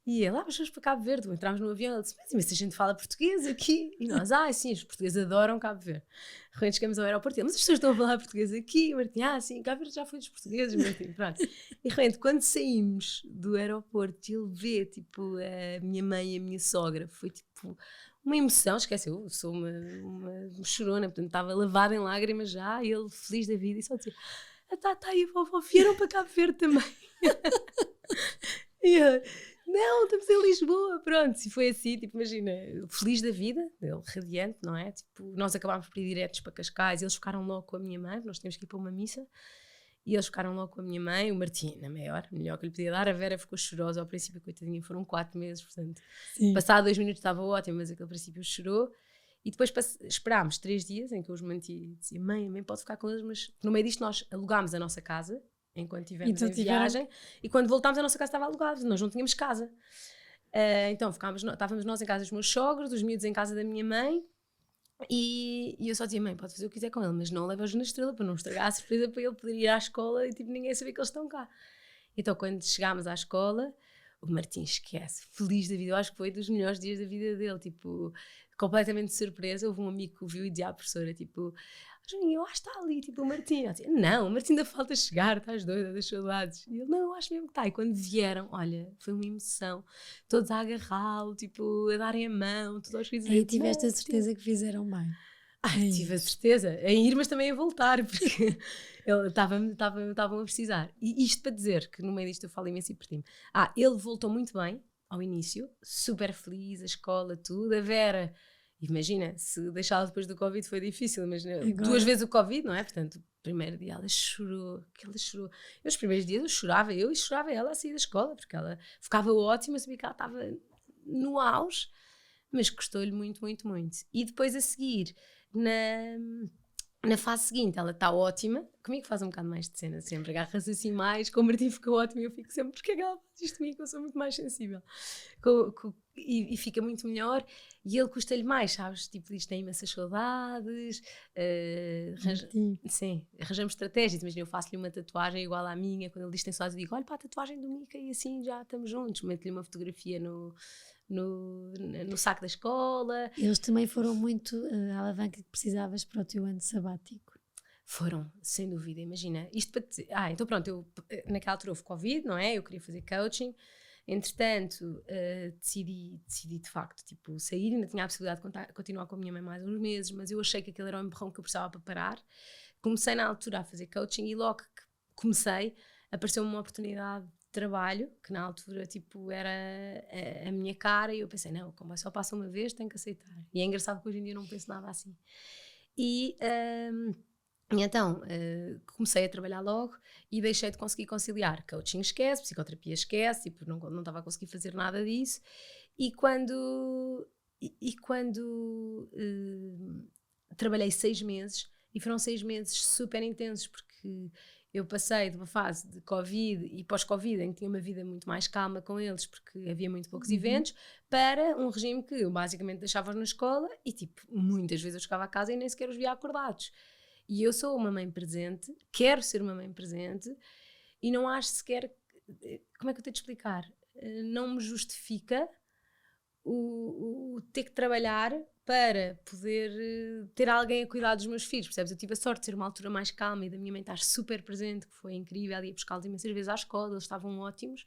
E ele, mas vamos para Cabo Verde. Entramos no avião, ele disse, mas a gente fala português aqui. E nós, sim, os portugueses adoram Cabo Verde. De repente chegamos ao aeroporto, mas as pessoas estão a falar português aqui. E Martim, sim, Cabo Verde já foi dos portugueses, Martim, pronto. E de repente, quando saímos do aeroporto, ele vê, tipo, a minha mãe e a minha sogra, foi tipo uma emoção, esquece, eu sou uma chorona, portanto estava lavada em lágrimas já, e ele feliz da vida, e só dizia, tá, e a vovó vieram para Cabo Verde também. E eu, não, estamos em Lisboa, pronto, e foi assim, tipo, imagina, feliz da vida, ele radiante, não é? Tipo, nós acabámos por ir diretos para Cascais, eles ficaram logo com a minha mãe, nós tínhamos que ir para uma missa, e eles ficaram logo com a minha mãe, o Martim, na melhor que lhe podia dar, a Vera ficou chorosa ao princípio, coitadinha, foram 4 meses, portanto, passado 2 minutos estava ótimo, mas aquele princípio chorou, e depois esperámos 3 dias em que eu os manti, dizia, mãe pode ficar com eles, mas no meio disto nós alugámos a nossa casa, enquanto estivemos em viagem, e quando voltámos a nossa casa estava alugada, nós não tínhamos casa. Então estávamos nós em casa dos meus sogros, os miúdos em casa da minha mãe, e eu só dizia, mãe, pode fazer o que quiser com ele, mas não leva-os na estrela, para não estragar a surpresa, para ele poder ir à escola e tipo, ninguém saber que eles estão cá. Então quando chegámos à escola, o Martim esquece, feliz da vida, eu acho que foi dos melhores dias da vida dele, tipo, completamente de surpresa. Houve um amigo que o viu e dizia à professora, tipo, Joaninha, eu acho que está ali, tipo, o Martim. Dizia, não, o Martim ainda falta chegar, estás doida, das saudades. E ele, não, eu acho mesmo que está. E quando vieram, olha, foi uma emoção, todos a agarrá-lo, tipo, a darem a mão, todos aos filhos. Aí tiveste a certeza que fizeram bem. Tive a certeza, em ir, mas também a voltar, porque estavam a precisar. E isto para dizer que no meio disto eu falo imenso e perdi-me. Ele voltou muito bem ao início, super feliz, a escola, tudo. A Vera, imagina, se deixá-la depois do Covid foi difícil, mas duas vezes o Covid, não é? Portanto, o primeiro dia ela chorou, Eu, os primeiros dias eu chorava e chorava ela a sair da escola, porque ela ficava ótima, sabia que ela estava no auge, mas custou-lhe muito, muito, muito. E depois a seguir, na fase seguinte, ela está ótima. Comigo faz um bocado mais de cena sempre, agarra-se assim mais. Com o Martim ficou ótimo e eu fico sempre, porque é que ela faz isto comigo? Eu sou muito mais sensível. E fica muito melhor. E ele custa-lhe mais, sabes? Tipo, diz, tem imensas saudades. Sim, arranjamos estratégias. Imagina, eu faço-lhe uma tatuagem igual à minha. Quando ele diz que tem saudades, eu digo, olha para a tatuagem do Mica e assim já estamos juntos. Meto-lhe uma fotografia no saco da escola. Eles também foram muito a alavanca que precisavas para o teu ano sabático. Foram, sem dúvida, imagina. Isto para te dizer, então pronto, eu naquela altura houve Covid, não é? Eu queria fazer coaching. Entretanto, decidi de facto, tipo, sair. Ainda tinha a possibilidade de continuar com a minha mãe mais uns meses, mas eu achei que aquele era um empurrão que eu precisava para parar. Comecei na altura a fazer coaching e logo que comecei, apareceu-me uma oportunidade de trabalho, que na altura, tipo, era a minha cara, e eu pensei, não, como só passa uma vez, tenho que aceitar. E é engraçado que hoje em dia eu não penso nada assim. E então, comecei a trabalhar logo e deixei de conseguir conciliar. Coaching esquece, psicoterapia esquece, tipo, não estava a conseguir fazer nada disso. E quando trabalhei 6 meses, e foram 6 meses super intensos, porque eu passei de uma fase de Covid e pós-Covid, em que tinha uma vida muito mais calma com eles, porque havia muito poucos eventos, para um regime que eu basicamente deixava na escola e, tipo, muitas vezes eu chegava a casa e nem sequer os via acordados. E eu sou uma mãe presente, quero ser uma mãe presente, e não acho sequer, como é que eu tenho de explicar? Não me justifica o ter que trabalhar para poder ter alguém a cuidar dos meus filhos, percebes? Eu tive a sorte de ser uma altura mais calma e da minha mãe estar super presente, que foi incrível, ia buscá-los imensas vezes à escola, eles estavam ótimos,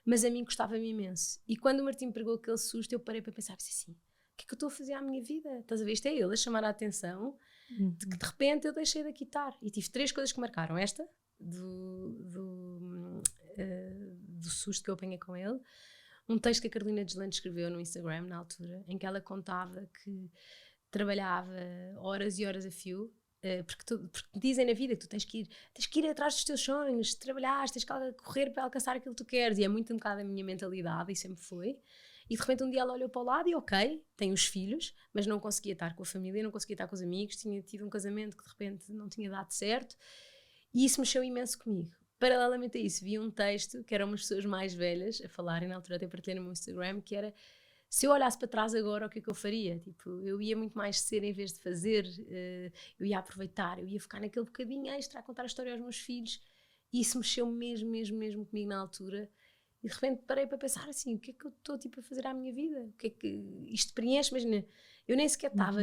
mas a mim custava-me imenso. E quando o Martim pegou aquele susto, eu parei para pensar assim, o que é que eu estou a fazer à minha vida? Estás a ver? Isto é ele a chamar a atenção de que de repente eu deixei de aquitar. E tive 3 coisas que marcaram. Esta, do susto que eu apanhei com ele. Um texto que a Carolina Deslandes escreveu no Instagram, na altura, em que ela contava que trabalhava horas e horas a fio, porque dizem na vida que tu tens que ir atrás dos teus sonhos, trabalhar, tens que correr para alcançar aquilo que tu queres, e é muito um bocado a minha mentalidade, e sempre foi. E de repente um dia ela olhou para o lado e ok, tem os filhos, mas não conseguia estar com a família, não conseguia estar com os amigos, tinha tido um casamento que de repente não tinha dado certo, e isso mexeu imenso comigo. Paralelamente a isso, vi um texto que eram umas pessoas mais velhas a falarem, na altura até partilhei no meu Instagram, que era, se eu olhasse para trás agora, o que é que eu faria? Tipo, eu ia muito mais ser em vez de fazer, eu ia aproveitar, eu ia ficar naquele bocadinho extra a contar a história aos meus filhos, e isso mexeu mesmo comigo na altura. E de repente parei para pensar assim, o que é que eu estou tipo, a fazer à minha vida? O que é que isto preenche? Imagina, eu nem sequer estava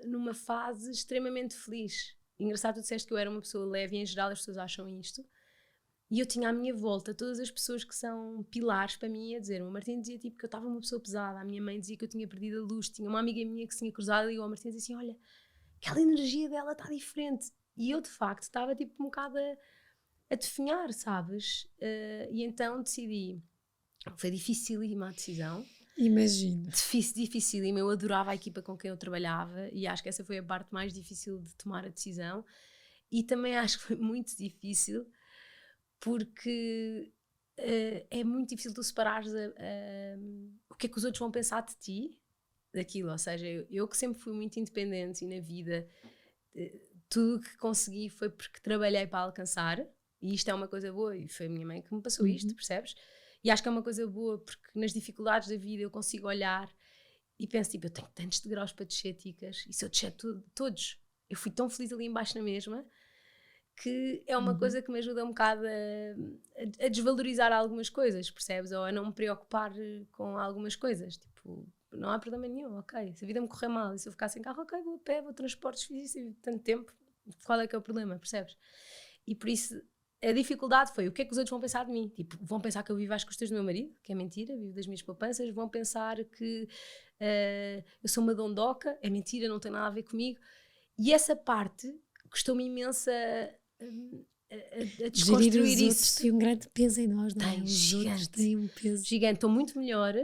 numa fase extremamente feliz. Engraçado, tu disseste que eu era uma pessoa leve e em geral as pessoas acham isto. E eu tinha à minha volta todas as pessoas que são pilares para mim a dizer. O Martim dizia tipo que eu estava uma pessoa pesada, a minha mãe dizia que eu tinha perdido a luz, tinha uma amiga minha que se tinha cruzado e o Martim dizia assim, olha, aquela energia dela está diferente. E eu de facto estava tipo um bocado a definhar, sabes? E então decidi, foi dificílima a decisão. Imagino. Dificílima, eu adorava a equipa com quem eu trabalhava e acho que essa foi a parte mais difícil de tomar a decisão. E também acho que foi muito difícil porque é muito difícil tu separares o que é que os outros vão pensar de ti, daquilo. Ou seja, eu que sempre fui muito independente e na vida tudo que consegui foi porque trabalhei para alcançar, e isto é uma coisa boa, e foi a minha mãe que me passou isto, percebes? E acho que é uma coisa boa porque nas dificuldades da vida eu consigo olhar e penso tipo, eu tenho tantos degraus para descer, ticas, e se eu descer todos, eu fui tão feliz ali embaixo na mesma que é uma coisa que me ajuda um bocado a desvalorizar algumas coisas, percebes? Ou a não me preocupar com algumas coisas. Tipo, não há problema nenhum, ok. Se a vida me correr mal e se eu ficar sem carro, ok, vou a pé, vou a transportes, fiz isso tanto tempo, qual é que é o problema, percebes? E por isso, a dificuldade foi o que é que os outros vão pensar de mim? Tipo, vão pensar que eu vivo às custas do meu marido, que é mentira, vivo das minhas poupanças, vão pensar que eu sou uma dondoca, é mentira, não tem nada a ver comigo. E essa parte custou-me imensa a desconstruir Gerir os outros isso. tem um grande peso em nós, não é? Tem, Os gigante. outros têm um peso. Gigante, estou muito melhor,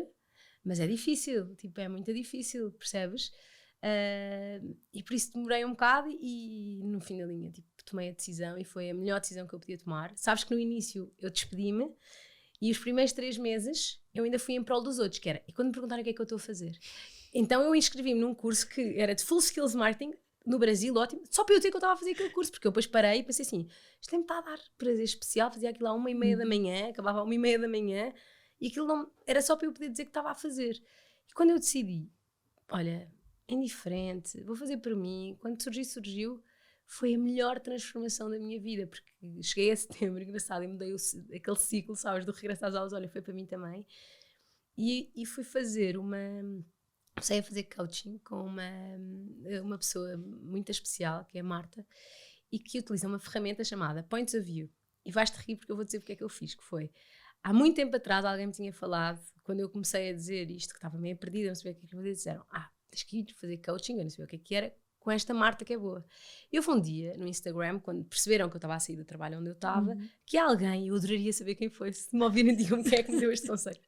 mas é difícil, tipo, é muito difícil, percebes? E por isso demorei um bocado e no fim da linha, tipo, tomei a decisão e foi a melhor decisão que eu podia tomar. Sabes que no início eu despedi-me e os primeiros 3 meses eu ainda fui em prol dos outros, que era, e quando me perguntaram o que é que eu estou a fazer? Então eu inscrevi-me num curso que era de Full Skills Marketing, no Brasil, ótimo, só para eu dizer que eu estava a fazer aquele curso, porque eu depois parei e pensei assim, isto nem me está a dar prazer especial, fazia aquilo à 1h30 da manhã, acabava à 1h30 da manhã, e aquilo não, era só para eu poder dizer que estava a fazer. E quando eu decidi, olha, é indiferente, vou fazer por mim, quando surgiu, foi a melhor transformação da minha vida, porque cheguei a setembro, engraçado, e mudei aquele ciclo, sabes, do regresso às aulas, olha, foi para mim também, e fui fazer comecei a fazer coaching com uma pessoa muito especial, que é a Marta, e que utiliza uma ferramenta chamada Points of View. E vais-te rir porque eu vou dizer porque é que eu fiz, que foi, há muito tempo atrás alguém me tinha falado, quando eu comecei a dizer isto, que estava meio perdida, não sabia o que é que eu ia dizer, disseram, tens que ir fazer coaching, eu não sabia o que era, com esta Marta que é boa. Eu fui um dia no Instagram, quando perceberam que eu estava a sair do trabalho onde eu estava, que alguém, eu adoraria saber quem foi, se me ouvirem digam-me quem é que me deu este conselho,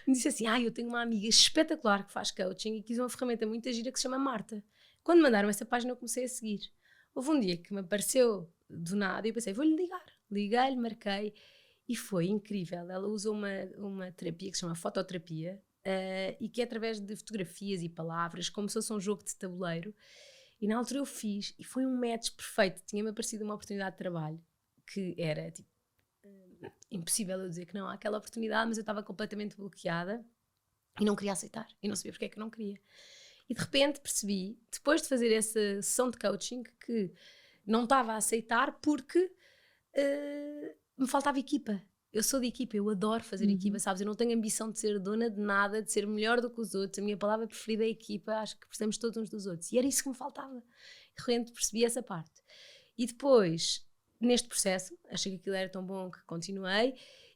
me disse assim, eu tenho uma amiga espetacular que faz coaching e quis uma ferramenta muito gira que se chama Marta. Quando mandaram essa página eu comecei a seguir. Houve um dia que me apareceu do nada e eu pensei, vou-lhe ligar. Liguei-lhe, marquei e foi incrível. Ela usa uma terapia que se chama fototerapia e que é através de fotografias e palavras, como se fosse um jogo de tabuleiro. E na altura eu fiz e foi um match perfeito. Tinha-me aparecido uma oportunidade de trabalho que era tipo impossível eu dizer que não há aquela oportunidade, mas eu estava completamente bloqueada e não queria aceitar e não sabia porque é que eu não queria. E de repente percebi, depois de fazer essa sessão de coaching, que não estava a aceitar porque me faltava equipa. Eu sou de equipa, eu adoro fazer equipa, sabes? Eu não tenho ambição de ser dona de nada, de ser melhor do que os outros. A minha palavra preferida é equipa, acho que precisamos todos uns dos outros. E era isso que me faltava. De repente percebi essa parte. E depois, neste processo, achei que aquilo era tão bom que continuei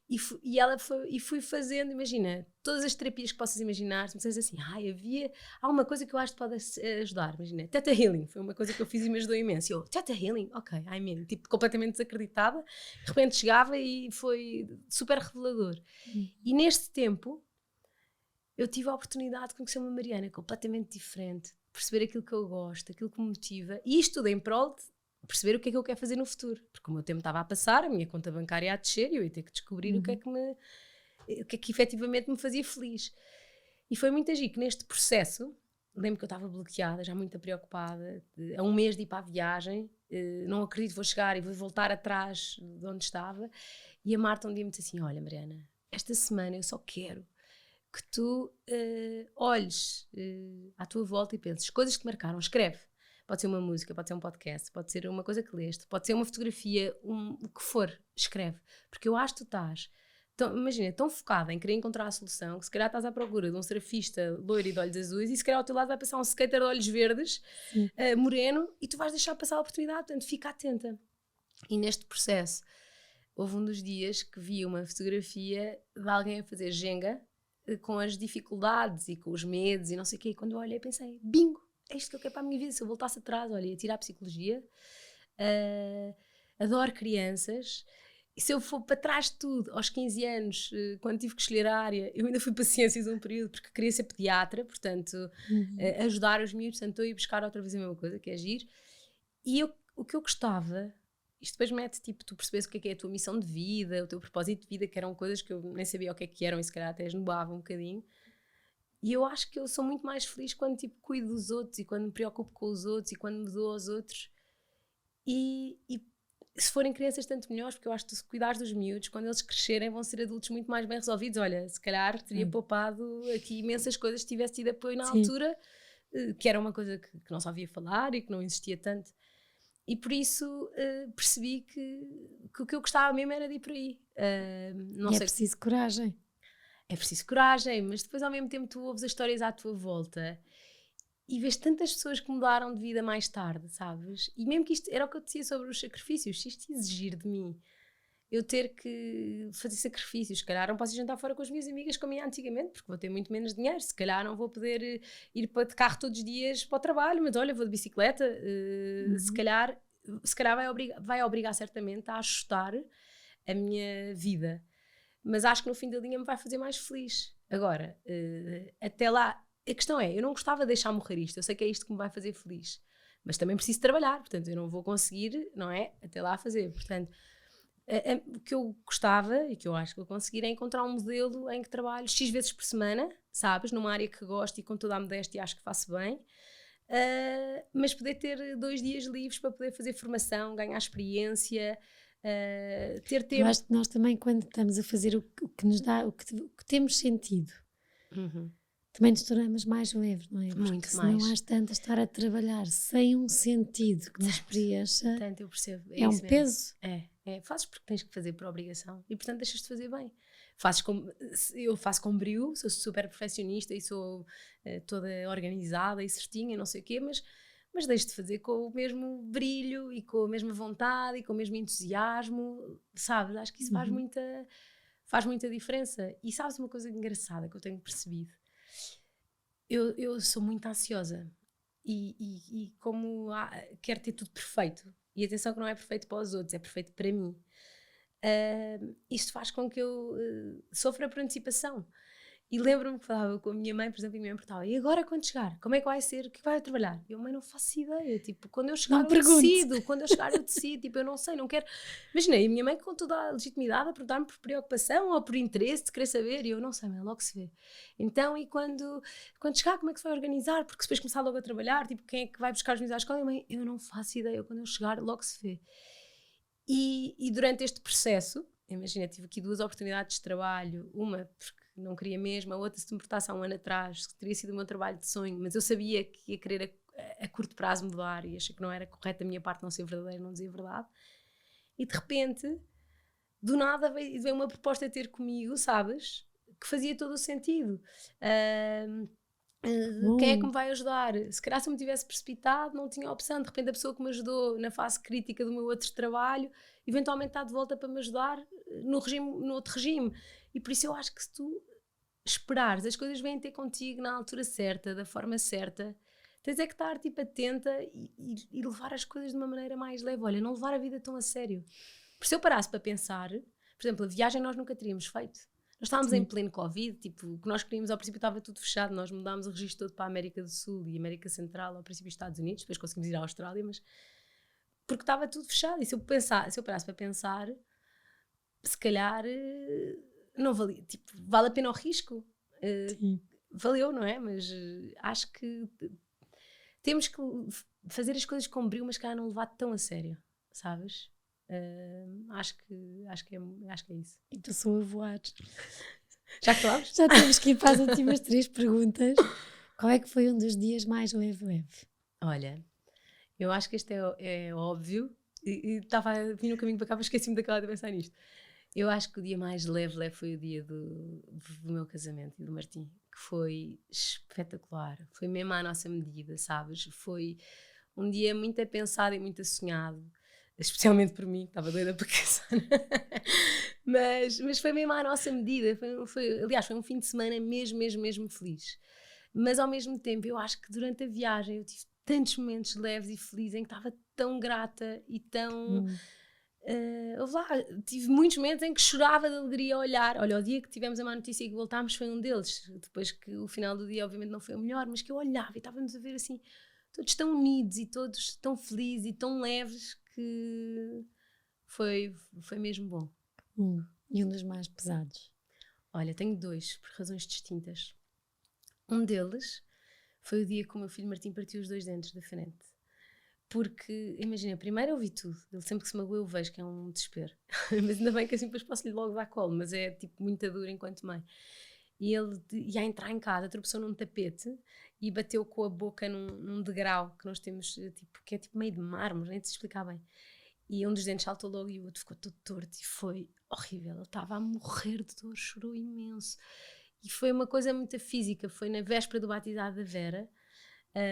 e fui fazendo, imagina, todas as terapias que possas imaginar, se me disseres assim, há uma coisa que eu acho que pode ajudar, imagina, Theta Healing, foi uma coisa que eu fiz e me ajudou imenso. E eu, Theta Healing? Ok, I'm in, tipo, completamente desacreditada, de repente chegava e foi super revelador. E neste tempo, eu tive a oportunidade de conhecer uma Mariana completamente diferente, perceber aquilo que eu gosto, aquilo que me motiva, e isto tudo em prol de perceber o que é que eu quero fazer no futuro, porque o meu tempo estava a passar, a minha conta bancária ia a descer e eu ia ter que descobrir o que é que efetivamente me fazia feliz. E foi muito agir que neste processo, lembro que eu estava bloqueada, já muito preocupada, a um mês de ir para a viagem, não acredito, vou chegar e vou voltar atrás de onde estava, e a Marta um dia me disse assim, olha Mariana, esta semana eu só quero que tu olhes à tua volta e penses, coisas que marcaram, escreve. Pode ser uma música, pode ser um podcast, pode ser uma coisa que leste, pode ser uma fotografia, o que for, escreve. Porque eu acho que tu estás, imagina, tão focada em querer encontrar a solução, que se calhar estás à procura de um surfista loiro e de olhos azuis e se calhar ao teu lado vai passar um skater de olhos verdes, moreno, e tu vais deixar passar a oportunidade, portanto fica atenta. E neste processo, houve um dos dias que vi uma fotografia de alguém a fazer jenga, com as dificuldades e com os medos e não sei o quê, e quando eu olhei pensei, bingo! É isto que eu quero para a minha vida. Se eu voltasse atrás, olha, ia tirar a psicologia, adoro crianças, e se eu for para trás de tudo, aos 15 anos, quando tive que escolher a área, eu ainda fui para ciências um período, porque queria ser pediatra, portanto, ajudar os miúdos, portanto, estou a ir buscar outra vez a mesma coisa, que é agir, e o que eu gostava, isto depois mete, tipo, tu percebes o que é a tua missão de vida, o teu propósito de vida, que eram coisas que eu nem sabia o que eram, e se calhar até esnobava um bocadinho. E eu acho que eu sou muito mais feliz quando tipo, cuido dos outros e quando me preocupo com os outros e quando me dou aos outros. E se forem crianças, tanto melhores, porque eu acho que se cuidares dos miúdos, quando eles crescerem, vão ser adultos muito mais bem resolvidos. Olha, se calhar teria poupado aqui imensas coisas se tivesse tido apoio na altura, que era uma coisa que não só havia falar e que não existia tanto. E por isso percebi que o que eu gostava mesmo era de ir por aí. Não E é sei, preciso coragem. é preciso coragem, mas depois ao mesmo tempo tu ouves as histórias à tua volta e vês tantas pessoas que mudaram de vida mais tarde, sabes? E mesmo que isto, era o que eu dizia sobre os sacrifícios, se isto exigir de mim eu ter que fazer sacrifícios, se calhar não posso ir jantar fora com as minhas amigas como ia antigamente, porque vou ter muito menos dinheiro, se calhar não vou poder ir de carro todos os dias para o trabalho, mas olha, vou de bicicleta, se calhar vai obrigar certamente a ajustar a minha vida, mas acho que no fim da linha me vai fazer mais feliz. Agora, até lá, a questão é, eu não gostava de deixar morrer isto, eu sei que é isto que me vai fazer feliz, mas também preciso trabalhar, portanto eu não vou conseguir, não é, até lá fazer, portanto o que eu gostava e que eu acho que vou conseguir é encontrar um modelo em que trabalho X vezes por semana, sabes, numa área que gosto e com toda a modéstia acho que faço bem, mas poder ter 2 dias livres para poder fazer formação, ganhar experiência, ter Eu tempo. acho que nós também, quando estamos a fazer o que nos dá, o que temos sentido, também nos tornamos mais leves, não é? Porque Muito senão mais. às tantas estar a trabalhar sem um sentido que nos preencha Portanto, eu percebo, é um isso mesmo. peso. Fazes porque tens que fazer por obrigação e portanto deixas de fazer bem. Eu faço com brio, sou super perfeccionista e sou toda organizada e certinha, não sei o quê, mas deixo de fazer com o mesmo brilho e com a mesma vontade e com o mesmo entusiasmo, sabes? Acho que isso faz muita diferença. E sabes uma coisa engraçada que eu tenho percebido? Eu sou muito ansiosa e como quero ter tudo perfeito, e atenção que não é perfeito para os outros, é perfeito para mim, isto faz com que eu sofra por antecipação. E lembro-me que falava com a minha mãe, por exemplo, e a minha mãe perguntava: e agora quando chegar? Como é que vai ser? O que vai trabalhar? E eu, mãe, não faço ideia. Tipo, quando eu chegar, Não eu pergunte. decido. Quando eu chegar, eu decido. Tipo, eu não sei, não quero. Imagina, e a minha mãe com toda a legitimidade a perguntar-me por preocupação ou por interesse de querer saber. E eu, não sei, mãe, logo se vê. Então, e quando chegar, como é que se vai organizar? Porque depois começar logo a trabalhar, tipo, quem é que vai buscar os meus à escola? E a mãe, eu não faço ideia. Quando eu chegar, logo se vê. E durante este processo, imagina, tive aqui 2 oportunidades de trabalho, uma porque não queria mesmo, a outra se me importasse há um ano atrás, que teria sido o meu trabalho de sonho, mas eu sabia que ia querer a curto prazo mudar e achei que não era correto da minha parte não ser verdadeira, não dizer a verdade. E de repente, do nada veio uma proposta a ter comigo, sabes? Que fazia todo o sentido. Quem é que me vai ajudar? Se calhar se eu me tivesse precipitado não tinha opção, de repente a pessoa que me ajudou na fase crítica do meu outro trabalho eventualmente está de volta para me ajudar no outro regime, e por isso eu acho que se tu esperares, as coisas vêm ter contigo na altura certa, da forma certa, tens é que estar tipo atenta e levar as coisas de uma maneira mais leve, olha, não levar a vida tão a sério, porque se eu parasse para pensar, por exemplo, a viagem nós nunca teríamos feito. Nós estávamos em pleno Covid, tipo, o que nós queríamos ao princípio estava tudo fechado, nós mudámos o registro todo para a América do Sul e América Central, ao princípio Estados Unidos, depois conseguimos ir à Austrália, mas porque estava tudo fechado. E se eu parasse para pensar, se calhar não valia, tipo, vale a pena o risco? Valeu, não é? Mas acho que temos que fazer as coisas com brilho, mas se calhar não levar tão a sério, sabes? Acho que é isso. Então sou a voar. Já acabamos? Já temos que ir para as últimas 3 perguntas. Qual é que foi um dos dias mais leve? Olha, eu acho que este é óbvio e estava a vir no caminho para cá, mas esqueci-me de acabar de pensar nisto. Eu acho que o dia mais leve foi o dia do meu casamento e do Martim, que foi espetacular. Foi mesmo à nossa medida, sabes? Foi um dia muito pensado e muito sonhado, especialmente por mim, que estava doida para casar. mas foi mesmo à nossa medida. Aliás, foi um fim de semana mesmo feliz. Mas ao mesmo tempo, eu acho que durante a viagem eu tive tantos momentos leves e felizes em que estava tão grata e tão... tive muitos momentos em que chorava de alegria a olhar. Olha, o dia que tivemos a má notícia e que voltámos foi um deles. Depois que o final do dia obviamente não foi o melhor, mas que eu olhava e estávamos a ver assim, todos tão unidos e todos tão felizes e tão leves, que foi mesmo bom. E um dos mais pesados? Olha, tenho 2, por razões distintas. Um deles foi o dia que o meu filho Martim partiu os 2 dentes da frente. Porque, imagina, primeiro eu vi tudo. Ele sempre que se magoa eu vejo que é um desespero. Mas ainda bem que assim depois posso-lhe logo dar colo. Mas é tipo muita dura enquanto mãe. e ele ia entrar em casa, tropeçou num tapete e bateu com a boca num degrau que nós temos, tipo, que é tipo meio de mármore, nem te explicar bem. E um dos dentes saltou logo e o outro ficou todo torto e foi horrível. Ele estava a morrer de dor, chorou imenso. E foi uma coisa muito física. Foi na véspera do batizado da Vera.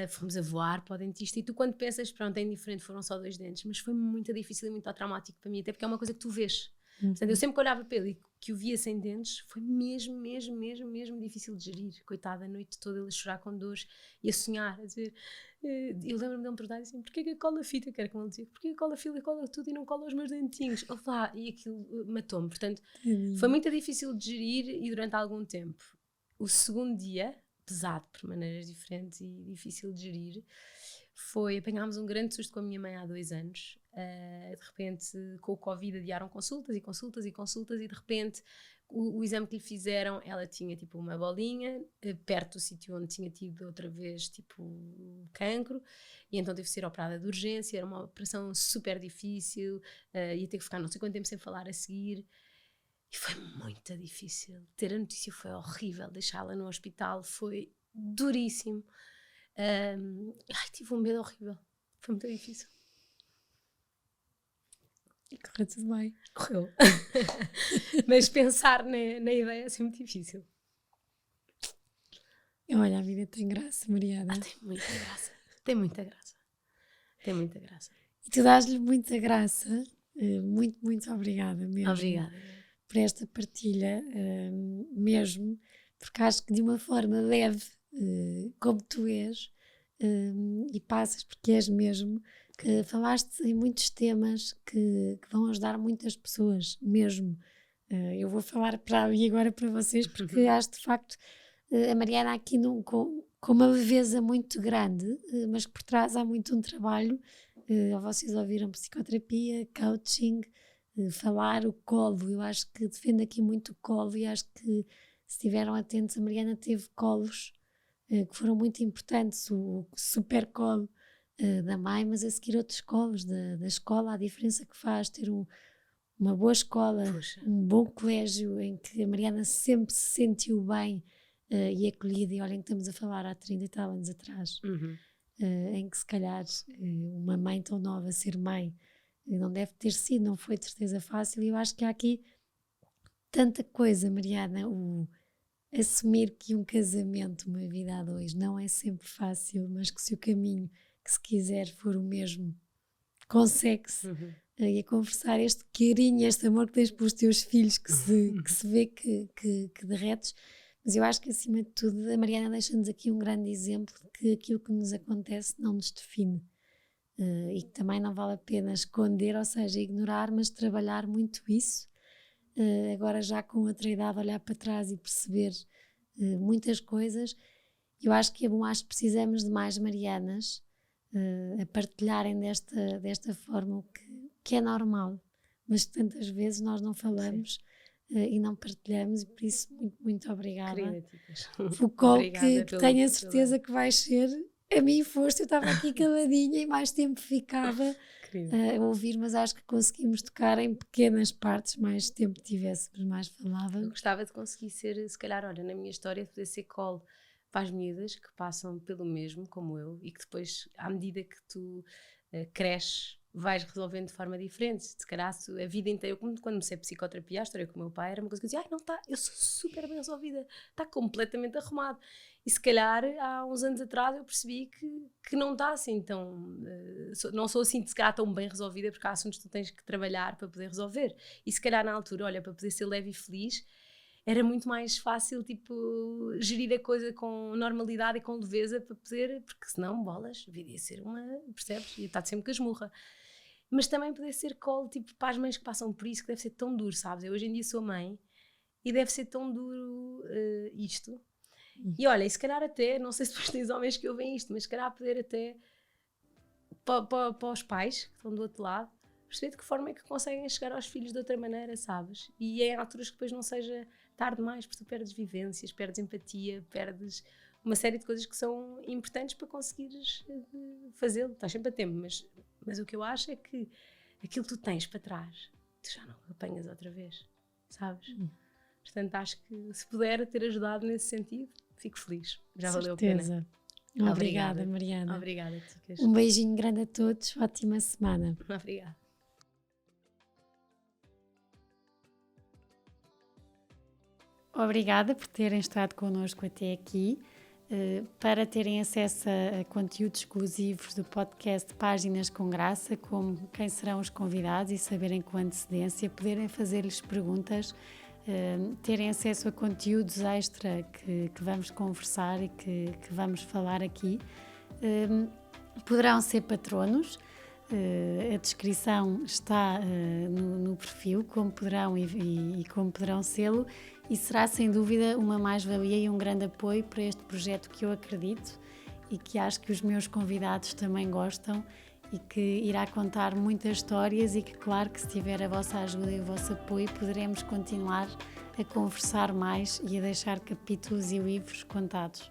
Fomos a voar para o dentista e tu quando pensas, pronto, é indiferente, foram só 2 dentes, mas foi muito difícil e muito traumático para mim, até porque é uma coisa que tu vês. Portanto, eu sempre que olhava para ele e que o via sem dentes, foi mesmo difícil de gerir. Coitada, a noite toda ele a chorar com dores e a sonhar, a dizer... Eu lembro-me de ele perguntar assim, porquê que cola a fita? Que era como ele dizia, porquê que cola a fita, cola tudo e não cola os meus dentinhos? E aquilo matou-me. Portanto, foi muito difícil de gerir e durante algum tempo. O segundo dia, pesado por maneiras diferentes e difícil de gerir, apanhámos um grande susto com a minha mãe há 2 anos. De repente, com o Covid, adiaram consultas e de repente o exame que lhe fizeram, ela tinha tipo uma bolinha perto do sítio onde tinha tido outra vez tipo cancro, e então teve que ser operada de urgência. Era uma operação super difícil, ia ter que ficar não sei quanto tempo sem falar a seguir. E foi muito difícil. Ter a notícia foi horrível. Deixá-la no hospital foi duríssimo. Tive um medo horrível. Foi muito difícil. E correu tudo bem. Correu. Mas pensar na ideia é assim muito difícil. Olha, a vida tem graça, Mariana. Tem muita graça. Tem muita graça. Tem muita graça. E tu dás-lhe muita graça. Muito obrigada mesmo. Obrigada. Por esta partilha, mesmo, porque acho que de uma forma leve, como tu és, e passas porque és mesmo, que falaste em muitos temas que vão ajudar muitas pessoas, mesmo. Eu vou falar para ali agora para vocês, porque acho de facto a Mariana aqui com uma leveza muito grande, mas que por trás há muito um trabalho. Vocês ouviram psicoterapia, coaching, falar, o colo. Eu acho que defendo aqui muito o colo e acho que se estiveram atentos, a Mariana teve colos que foram muito importantes, o super colo da mãe, mas a seguir outros colos da escola, a diferença que faz ter uma boa escola, um bom colégio em que a Mariana sempre se sentiu bem e acolhida. E olhem que estamos a falar há 30 e tal anos atrás, em que se calhar uma mãe tão nova ser mãe não deve ter sido, não foi de certeza fácil. E eu acho que há aqui tanta coisa, Mariana, assumir que um casamento, uma vida a 2 não é sempre fácil, mas que se o caminho que se quiser for o mesmo, consegue-se. E a conversar este carinho, este amor que tens pelos teus filhos, que se vê que derretes. Mas eu acho que acima de tudo a Mariana deixa-nos aqui um grande exemplo de que aquilo que nos acontece não nos define. E que também não vale a pena esconder, ou seja, ignorar, mas trabalhar muito isso. Agora já com outra idade, olhar para trás e perceber muitas coisas. Eu acho que é bom, acho que precisamos de mais Marianas a partilharem desta forma o que é normal, mas que tantas vezes nós não falamos e não partilhamos, e por isso muito obrigada. Pelo colo que tenho a certeza que vais ser. A mim foste, eu estava aqui caladinha e mais tempo ficava a ouvir, mas acho que conseguimos tocar em pequenas partes, mais tempo tivéssemos, mais falávamos. Eu gostava de conseguir ser, se calhar, olha, na minha história, poder ser colo para as miúdas que passam pelo mesmo, como eu, e que depois, à medida que tu cresces, vais resolvendo de forma diferente. Se calhar a vida inteira, quando comecei a psicoterapia, a história com o meu pai era uma coisa que eu dizia, não está, eu sou super bem resolvida, está completamente arrumado. E se calhar há uns anos atrás eu percebi que não está assim tão, não sou assim se calhar tão bem resolvida, porque há assuntos que tu tens que trabalhar para poder resolver. E se calhar na altura, olha, para poder ser leve e feliz, era muito mais fácil, tipo, gerir a coisa com normalidade e com leveza para poder, porque senão, bolas, a vida ia ser percebes? Ia estar sempre com a esmurra. Mas também poder ser colo, tipo, para as mães que passam por isso, que deve ser tão duro, sabes? Eu hoje em dia sou mãe e deve ser tão duro isto. E olha, e se calhar até, não sei se depois tens homens que ouvem isto, mas se calhar poder até, para os pais que estão do outro lado, perceber de que forma é que conseguem chegar aos filhos de outra maneira, sabes? E em alturas que depois não seja tarde demais, porque tu perdes vivências, perdes empatia, perdes uma série de coisas que são importantes para conseguires fazê-lo. Estás sempre a tempo, mas o que eu acho é que aquilo que tu tens para trás, tu já não apanhas outra vez, sabes? Portanto, acho que se puder ter ajudado nesse sentido, fico feliz. Já valeu a pena. Certeza. Obrigada, Mariana. Obrigada, chicas. Um beijinho grande a todos. Ótima semana. Obrigada. Obrigada por terem estado connosco até aqui. Para terem acesso a conteúdos exclusivos do podcast Páginas com Graça, como quem serão os convidados e saberem com antecedência, poderem fazer-lhes perguntas, terem acesso a conteúdos extra que vamos conversar e que vamos falar aqui, poderão ser patronos. A descrição está no perfil, como poderão e como poderão sê-lo, e será sem dúvida uma mais-valia e um grande apoio para este projeto que eu acredito e que acho que os meus convidados também gostam e que irá contar muitas histórias e que, claro, que se tiver a vossa ajuda e o vosso apoio, poderemos continuar a conversar mais e a deixar capítulos e livros contados.